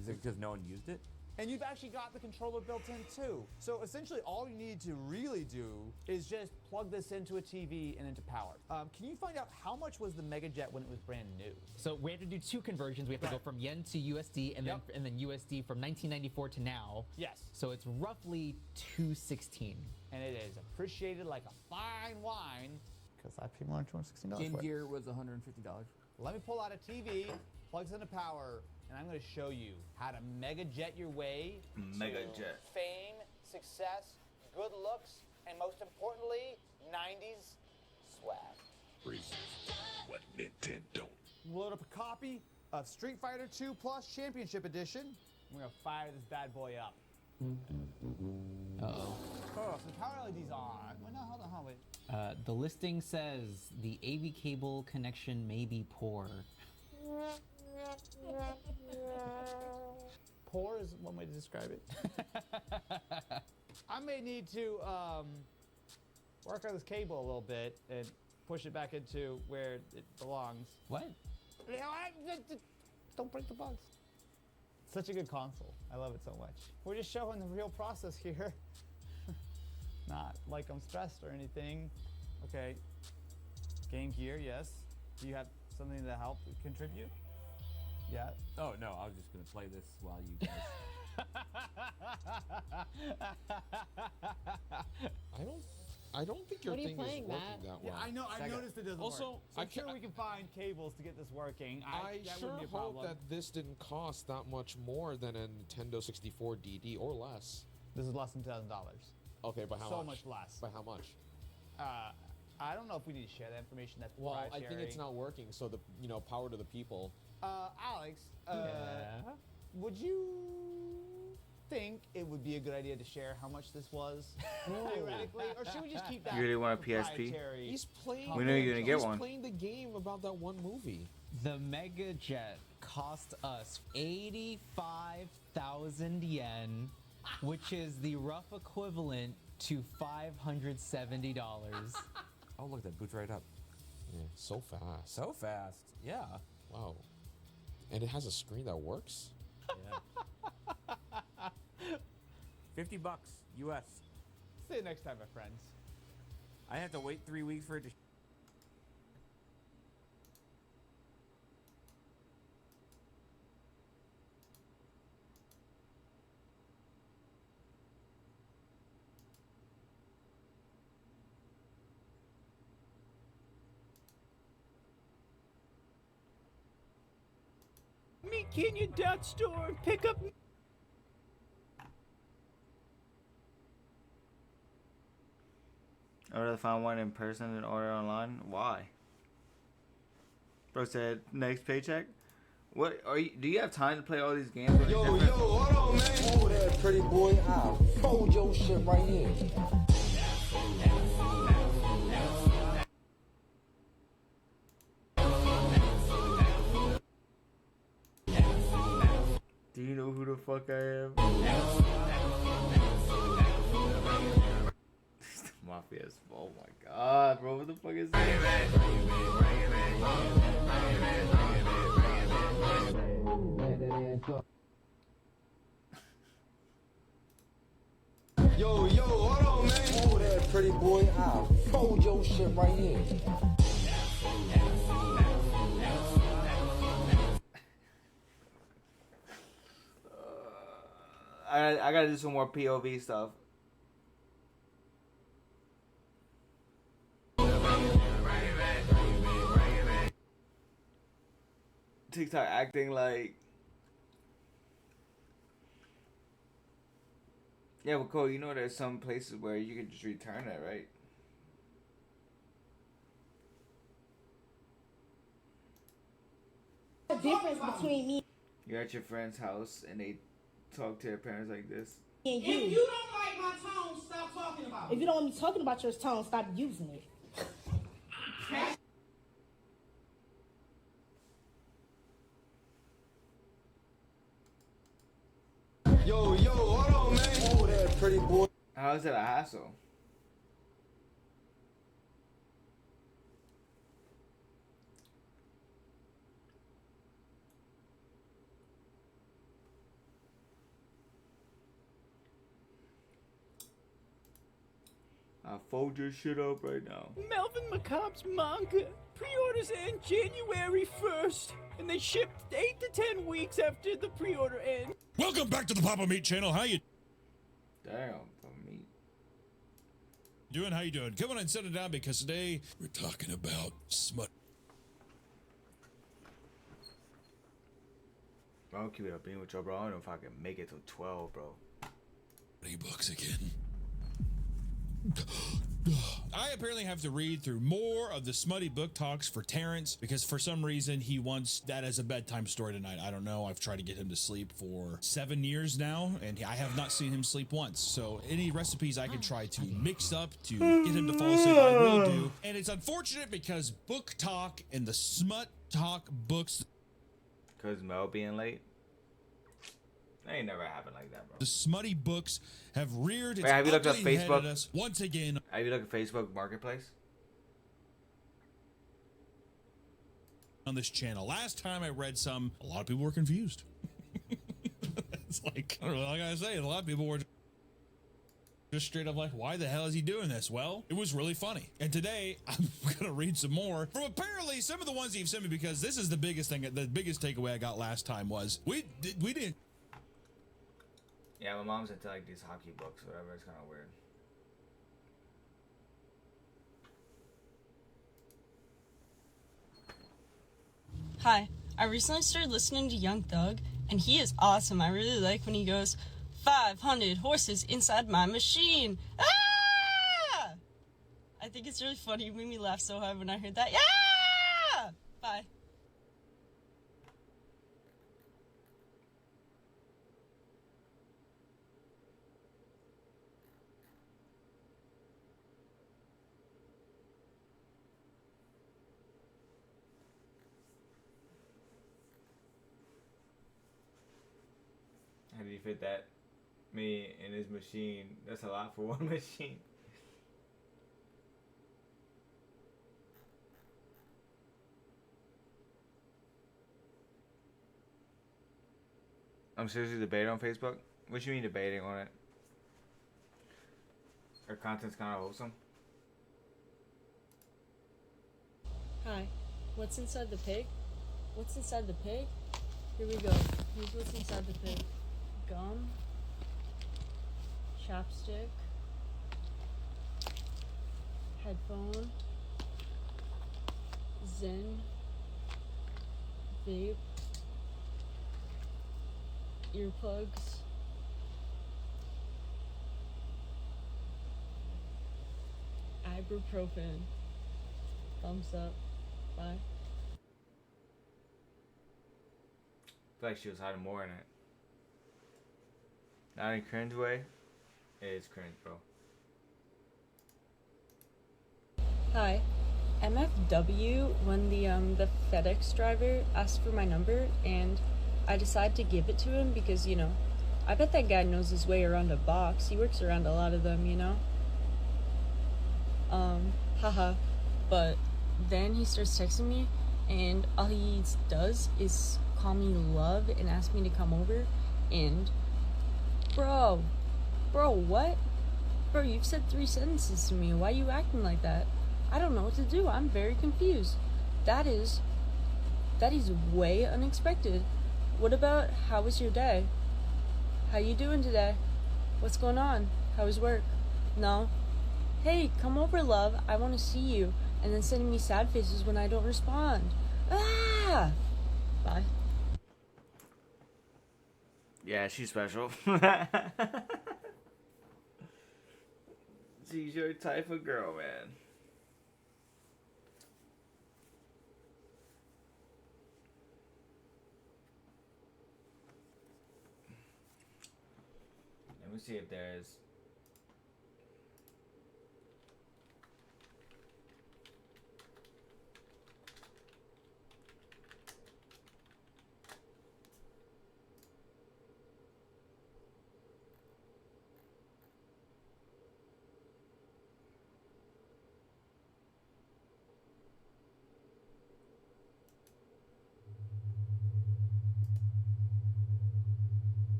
Is it because no one used it? And you've actually got the controller built in too. So essentially all you need to really do is just plug this into a TV and into power. Can you find out how much was the Mega Jet when it was brand new? So we have to do two conversions. We have to go from yen to USD and then USD from 1994 to now. Yes. So it's roughly 216. And it is appreciated like a fine wine because I paid more than $216 Game for it. Gear was $150. Let me pull out a TV, plugs into power, and I'm going to show you how to Mega Jet your way Mega to Jet. fame, success, good looks, and most importantly, 90s swag. What Nintendo? Load up a copy of Street Fighter 2 Plus Championship Edition. We're going to fire this bad boy up. Uh-oh. Oh, some power LEDs on. Wait, no, hold on, wait. The listing says the AV cable connection may be poor. Poor is one way to describe it. I may need to work on this cable a little bit and push it back into where it belongs. What? Don't break the bugs. Such a good console. I love it so much. We're just showing the real process here. Not like I'm stressed or anything. Okay. Game Gear, yes. Do you have something to help contribute? Yeah. Oh no, I was just gonna play this while you guys. I don't think your What are you thing playing, is working Matt? that Yeah, well. I know. I noticed it doesn't Also, work. So I I'm sure ca- we can find cables to get this working. I that sure wouldn't be a hope problem. that this didn't cost that much more than a Nintendo 64 DD or less. This is less than $2,000. Okay, but how So much? much less. By how much? I don't know if we need to share that information. That's Well, I proprietary. think it's not working. So the power to the people. Alex, would you think it would be a good idea to share how much this was theoretically, or should we just keep that? You really want a PSP? proprietary? He's playing. We knew you were gonna get he's one. playing the game about that one movie. The Mega Jet cost us 85,000 yen, which is the rough equivalent to $570. Oh look, that boots right up. Yeah, so fast. So fast. Yeah. Wow. And it has a screen that works. Yeah. $50 US. See you next time, my friends. I have to wait 3 weeks for it to. Meet Kenyon Dot Store and pick up. I'd rather find one in person than order online. Why? Bro said next paycheck. What are you? Do you have time to play all these games? Yo, hold on, man. Over there, pretty boy. I'll fold your shit right here. Do you know who the fuck I am? Mafia. Oh my god, bro. What the fuck is this? Yo, hold on, man. Over there, pretty boy. I'll fold your shit right here. I gotta do some more POV stuff. TikTok acting like. Yeah, but Cole, you know there's some places where you can just return it, right? The difference between me. You're at your friend's house and they talk to your parents like this. And If you don't like my tone, stop talking about it. If you don't want me talking about your tone, stop using it. Yo, hold on, man. Oh, that pretty boy. How is that a hassle? I'll fold your shit up right now. Melvin McCobb's manga. Pre-orders end January 1st, and they ship 8 to 10 weeks after the pre-order ends. Welcome back to the Papa Meat channel. How you Damn, for me. doing? How you doing? Come on and sit it down because today we're talking about smut. I'll keep it up being with you, bro. I don't know if I can make it to 12, bro. Books again. I apparently have to read through more of the smutty book talks for Terrence because for some reason he wants that as a bedtime story tonight. I don't know. I've tried to get him to sleep for 7 years now and I have not seen him sleep once. So any recipes I can try to mix up to get him to fall asleep, I will do. And it's unfortunate because book talk and the smut talk books. Cause Mel being late? That ain't never happened like that, bro. The smutty books have reared its Wait, have you looked up ugly head Facebook? at us once again. Have you looked at Facebook Marketplace? On this channel. Last time I read some, a lot of people were confused. It's like, I don't know what I gotta say. A lot of people were just straight up like, why the hell is he doing this? Well, it was really funny. And today I'm gonna read some more from apparently some of the ones you've sent me because this is the biggest thing. The biggest takeaway I got last time was we didn't. Yeah, my mom's into like these hockey books, whatever. It's kind of weird. Hi, I recently started listening to Young Thug, and he is awesome. I really like when he goes, 500 horses inside my machine. Ah! I think it's really funny. It made me laugh so hard when I heard that. Yeah! Bye. How did he fit that? Me in his machine. That's a lot for one machine. I'm seriously debating on Facebook? What you mean debating on it? Her content's kind of wholesome. Hi, what's inside the pig? What's inside the pig? Here we go. Here's what's inside the pig. Gum, chapstick, headphone, Zen, vape, earplugs, ibuprofen. Thumbs up. Bye. I feel like she was hiding more in it. Not in a cringe way. It is cringe, bro. Hi. MFW when the FedEx driver asked for my number and I decided to give it to him because, you know, I bet that guy knows his way around a box. He works around a lot of them, you know? Haha. But then he starts texting me and all he does is call me love and ask me to come over and bro, what? Bro, you've said 3 sentences to me. Why are you acting like that? I don't know what to do. I'm very confused. That is way unexpected. What about how was your day? How you doing today? What's going on? How was work? No? Hey, come over, love. I want to see you. And then sending me sad faces when I don't respond. Ah! Bye. Yeah, she's special. She's your type of girl, man. me see if there is.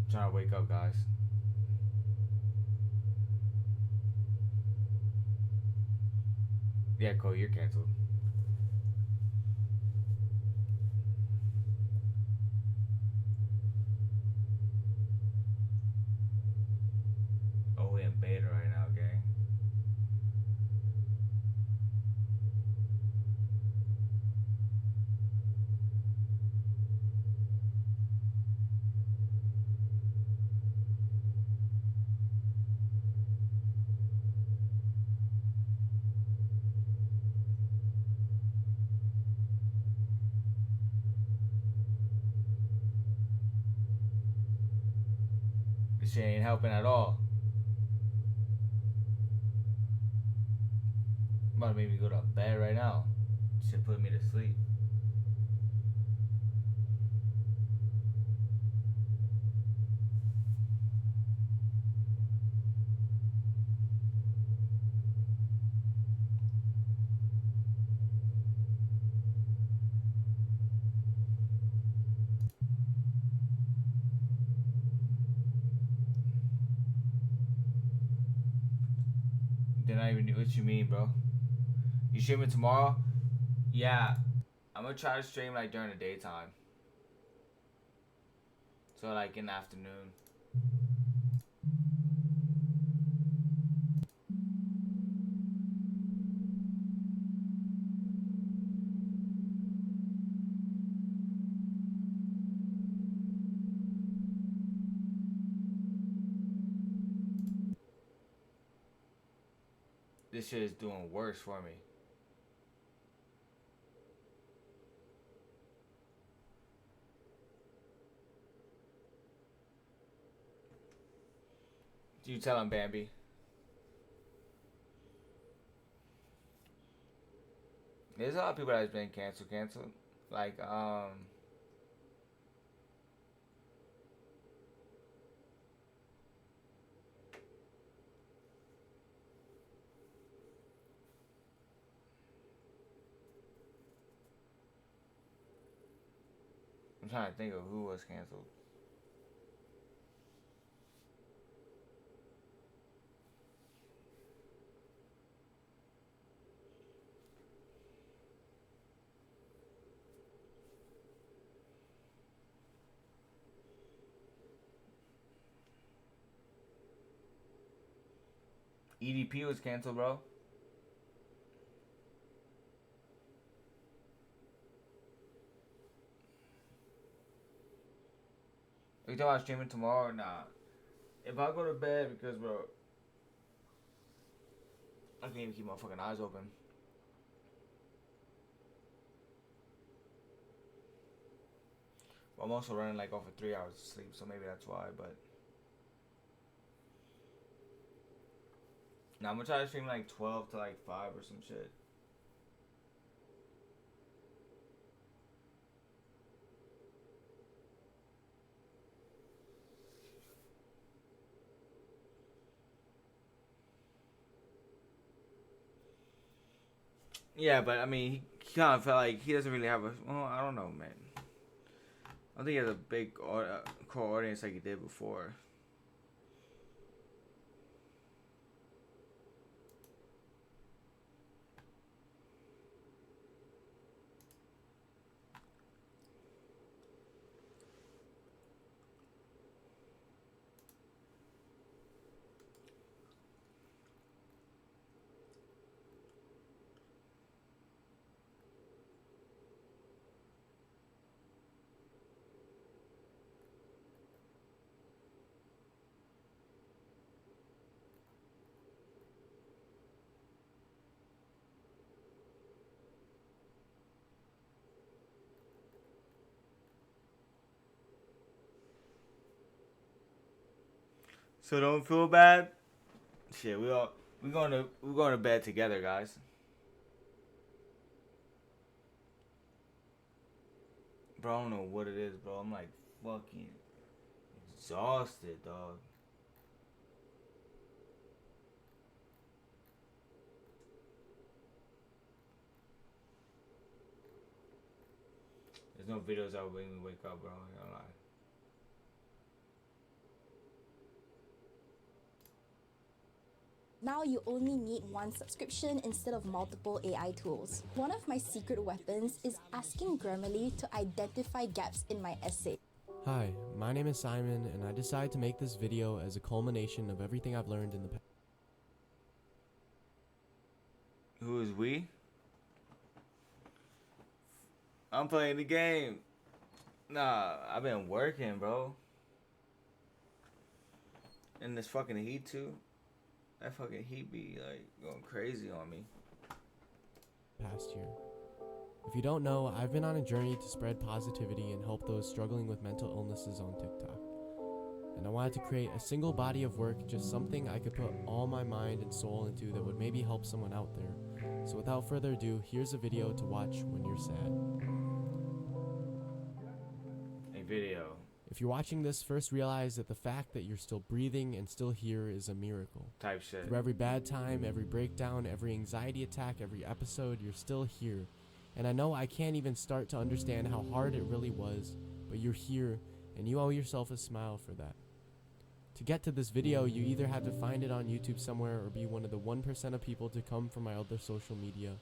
I'm trying to wake up, guys. Yeah, Cole, you're canceled. Oh, we in beta right now, gang. This shit ain't helping at all. About to make me go to bed right now. Shit put me to sleep. Then I even what you mean, bro. You streaming tomorrow? Yeah. I'm gonna try to stream like during the daytime. So like in the afternoon. This shit is doing worse for me. You tell him, Bambi. There's a lot of people that's been canceled. Like, I'm trying to think of who was canceled. EDP was canceled, bro. Are you talking about streaming tomorrow or not? If I go to bed because, bro, I can't even keep my fucking eyes open. But I'm also running like off of 3 hours of sleep, so maybe that's why, but. Now I'm gonna try to stream like 12 to like 5 or some shit. Yeah, but I mean, he kind of felt like he doesn't really have a. Well, I don't know, man. I don't think he has a big core audience like he did before. So don't feel bad. Shit, we're going to bed together, guys. Bro, I don't know what it is, bro. I'm like fucking exhausted, dog. There's no videos that will make me wake up, bro. I ain't gonna lie. Now you only need one subscription instead of multiple AI tools. One of my secret weapons is asking Grammarly to identify gaps in my essay. Hi, my name is Simon, and I decided to make this video as a culmination of everything I've learned in the past. Who is we? I'm playing the game. Nah, I've been working, bro. And this fucking heat too. That fucking heat be like going crazy on me. Past year. If you don't know, I've been on a journey to spread positivity and help those struggling with mental illnesses on TikTok. And I wanted to create a single body of work, just something I could put all my mind and soul into that would maybe help someone out there. So without further ado, here's a video to watch when you're sad. A video. If you're watching this, first realize that the fact that you're still breathing and still here is a miracle. Type shit. Through every bad time, every breakdown, every anxiety attack, every episode, you're still here. And I know I can't even start to understand how hard it really was, but you're here, and you owe yourself a smile for that. To get to this video, you either had to find it on YouTube somewhere or be one of the 1% of people to come from my other social media.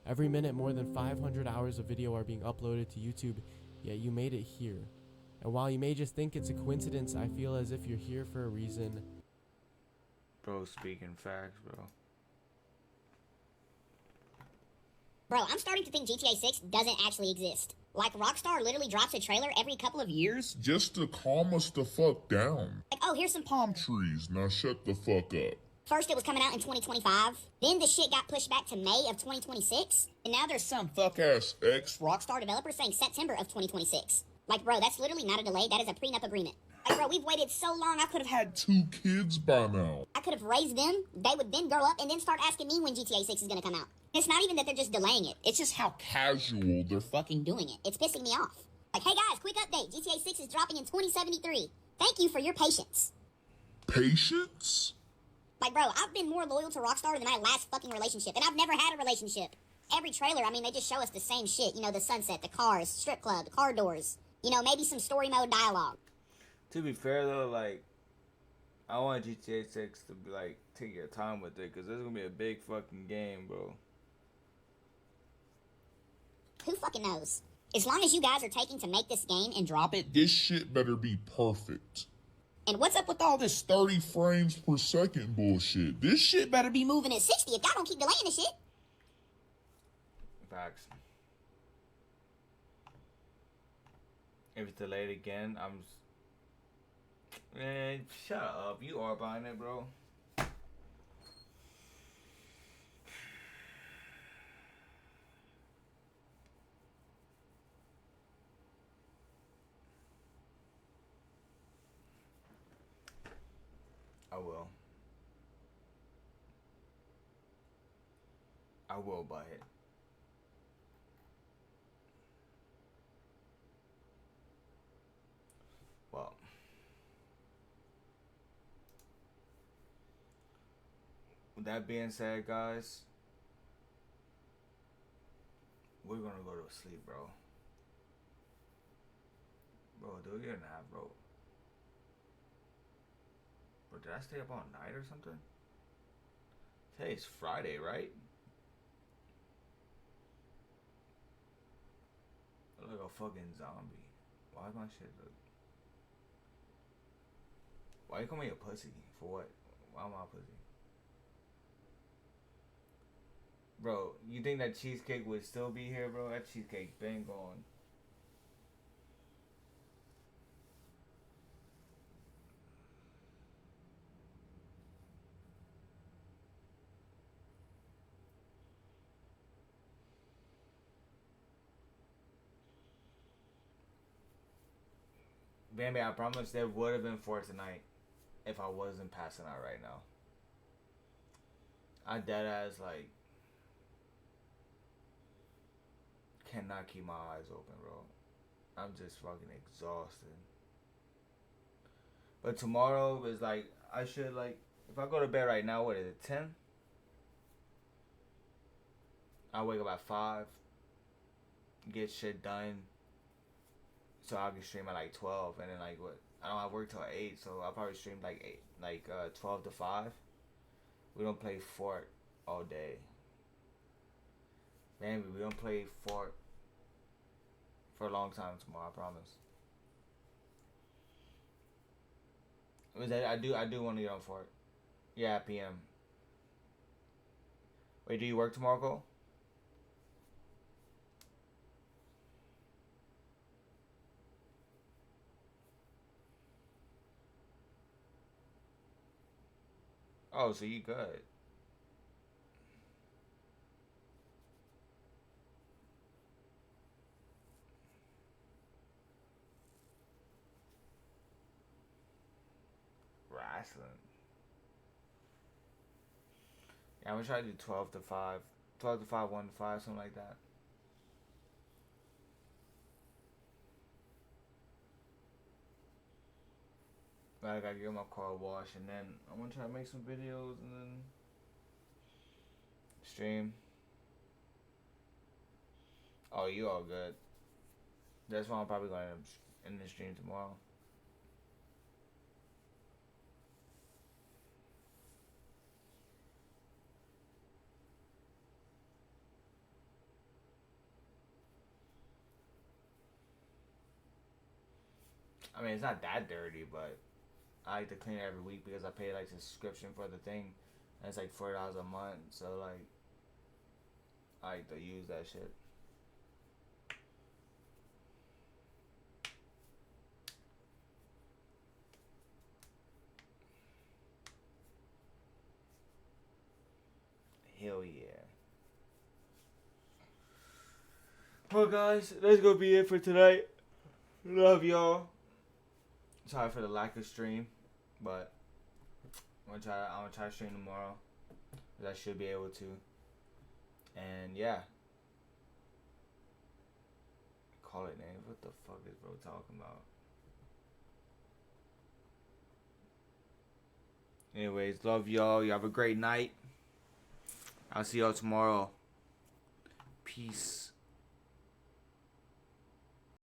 Every minute, more than 500 hours of video are being uploaded to YouTube, yet you made it here. And while you may just think it's a coincidence, I feel as if you're here for a reason. Bro, speaking facts, bro. Bro, I'm starting to think GTA 6 doesn't actually exist. Like, Rockstar literally drops a trailer every couple of years. Just to calm us the fuck down. Like, oh, here's some palm trees. Now shut the fuck up. First, it was coming out in 2025. Then the shit got pushed back to May of 2026. And now there's some fuck-ass Rockstar developer saying September of 2026. Like, bro, that's literally not a delay. That is a prenup agreement. Like, bro, we've waited so long, I could have had 2 kids by now. I could have raised them. They would then grow up and then start asking me when GTA 6 is going to come out. It's not even that they're just delaying it. It's just how casual they're fucking doing it. It's pissing me off. Like, hey guys, quick update. GTA 6 is dropping in 2073. Thank you for your patience. Patience? Like, bro, I've been more loyal to Rockstar than my last fucking relationship. And I've never had a relationship. Every trailer, I mean, they just show us the same shit. You know, the sunset, the cars, strip club, the car doors. You know, maybe some story mode dialogue. To be fair though, like, I want GTA 6 to be like, take your time with it, because this is going to be a big fucking game, bro. Who fucking knows? As long as you guys are taking to make this game and drop it. This shit better be perfect. And what's up with all this 30 frames per second bullshit? This shit better be moving at 60 if y'all don't keep delaying this shit. Facts. If it's delayed again, Man, shut up. You are buying it, bro. I will. I will buy it. Well. With that being said, guys, we're gonna go to sleep, bro. Bro, do a year and a half, bro. Bro, did I stay up all night or something? Today's Friday, right? I look like a fucking zombie. Why is my shit look... Why you call me a pussy? For what? Why am I a pussy? Bro, you think that cheesecake would still be here, bro? That cheesecake been gone. Bambi, I promise there would have been 4 tonight if I wasn't passing out right now. I dead ass like cannot keep my eyes open, bro. I'm just fucking exhausted. But tomorrow is like, I should like, if I go to bed right now, what is it, 10? I wake up at 5, get shit done, so I can stream at like 12, and then like what? I don't have work till 8, so I'll probably stream like 12 to 5. We don't play Fort all day. Man, we don't play Fort for a long time tomorrow, I promise. I do want to get on Fort. Yeah, PM. Wait, do you work tomorrow, Cole? Oh, so you good. Wrestling. Yeah, I'm gonna try to do 12 to 5. 12 to 5, 1 to 5, something like that. But I gotta get my car washed, and then I'm gonna try to make some videos and then stream. Oh, you all good. That's why I'm probably gonna end the stream tomorrow. I mean, it's not that dirty, but I like to clean it every week because I pay like a subscription for the thing. And it's like $4 a month, so like I like to use that shit. Hell yeah. Well, guys, that's gonna be it for tonight. Love y'all. Sorry for the lack of stream, but I'm gonna try to stream tomorrow. I should be able to. And yeah. Call it names. What the fuck is bro talking about? Anyways, love y'all. You have a great night. I'll see y'all tomorrow. Peace.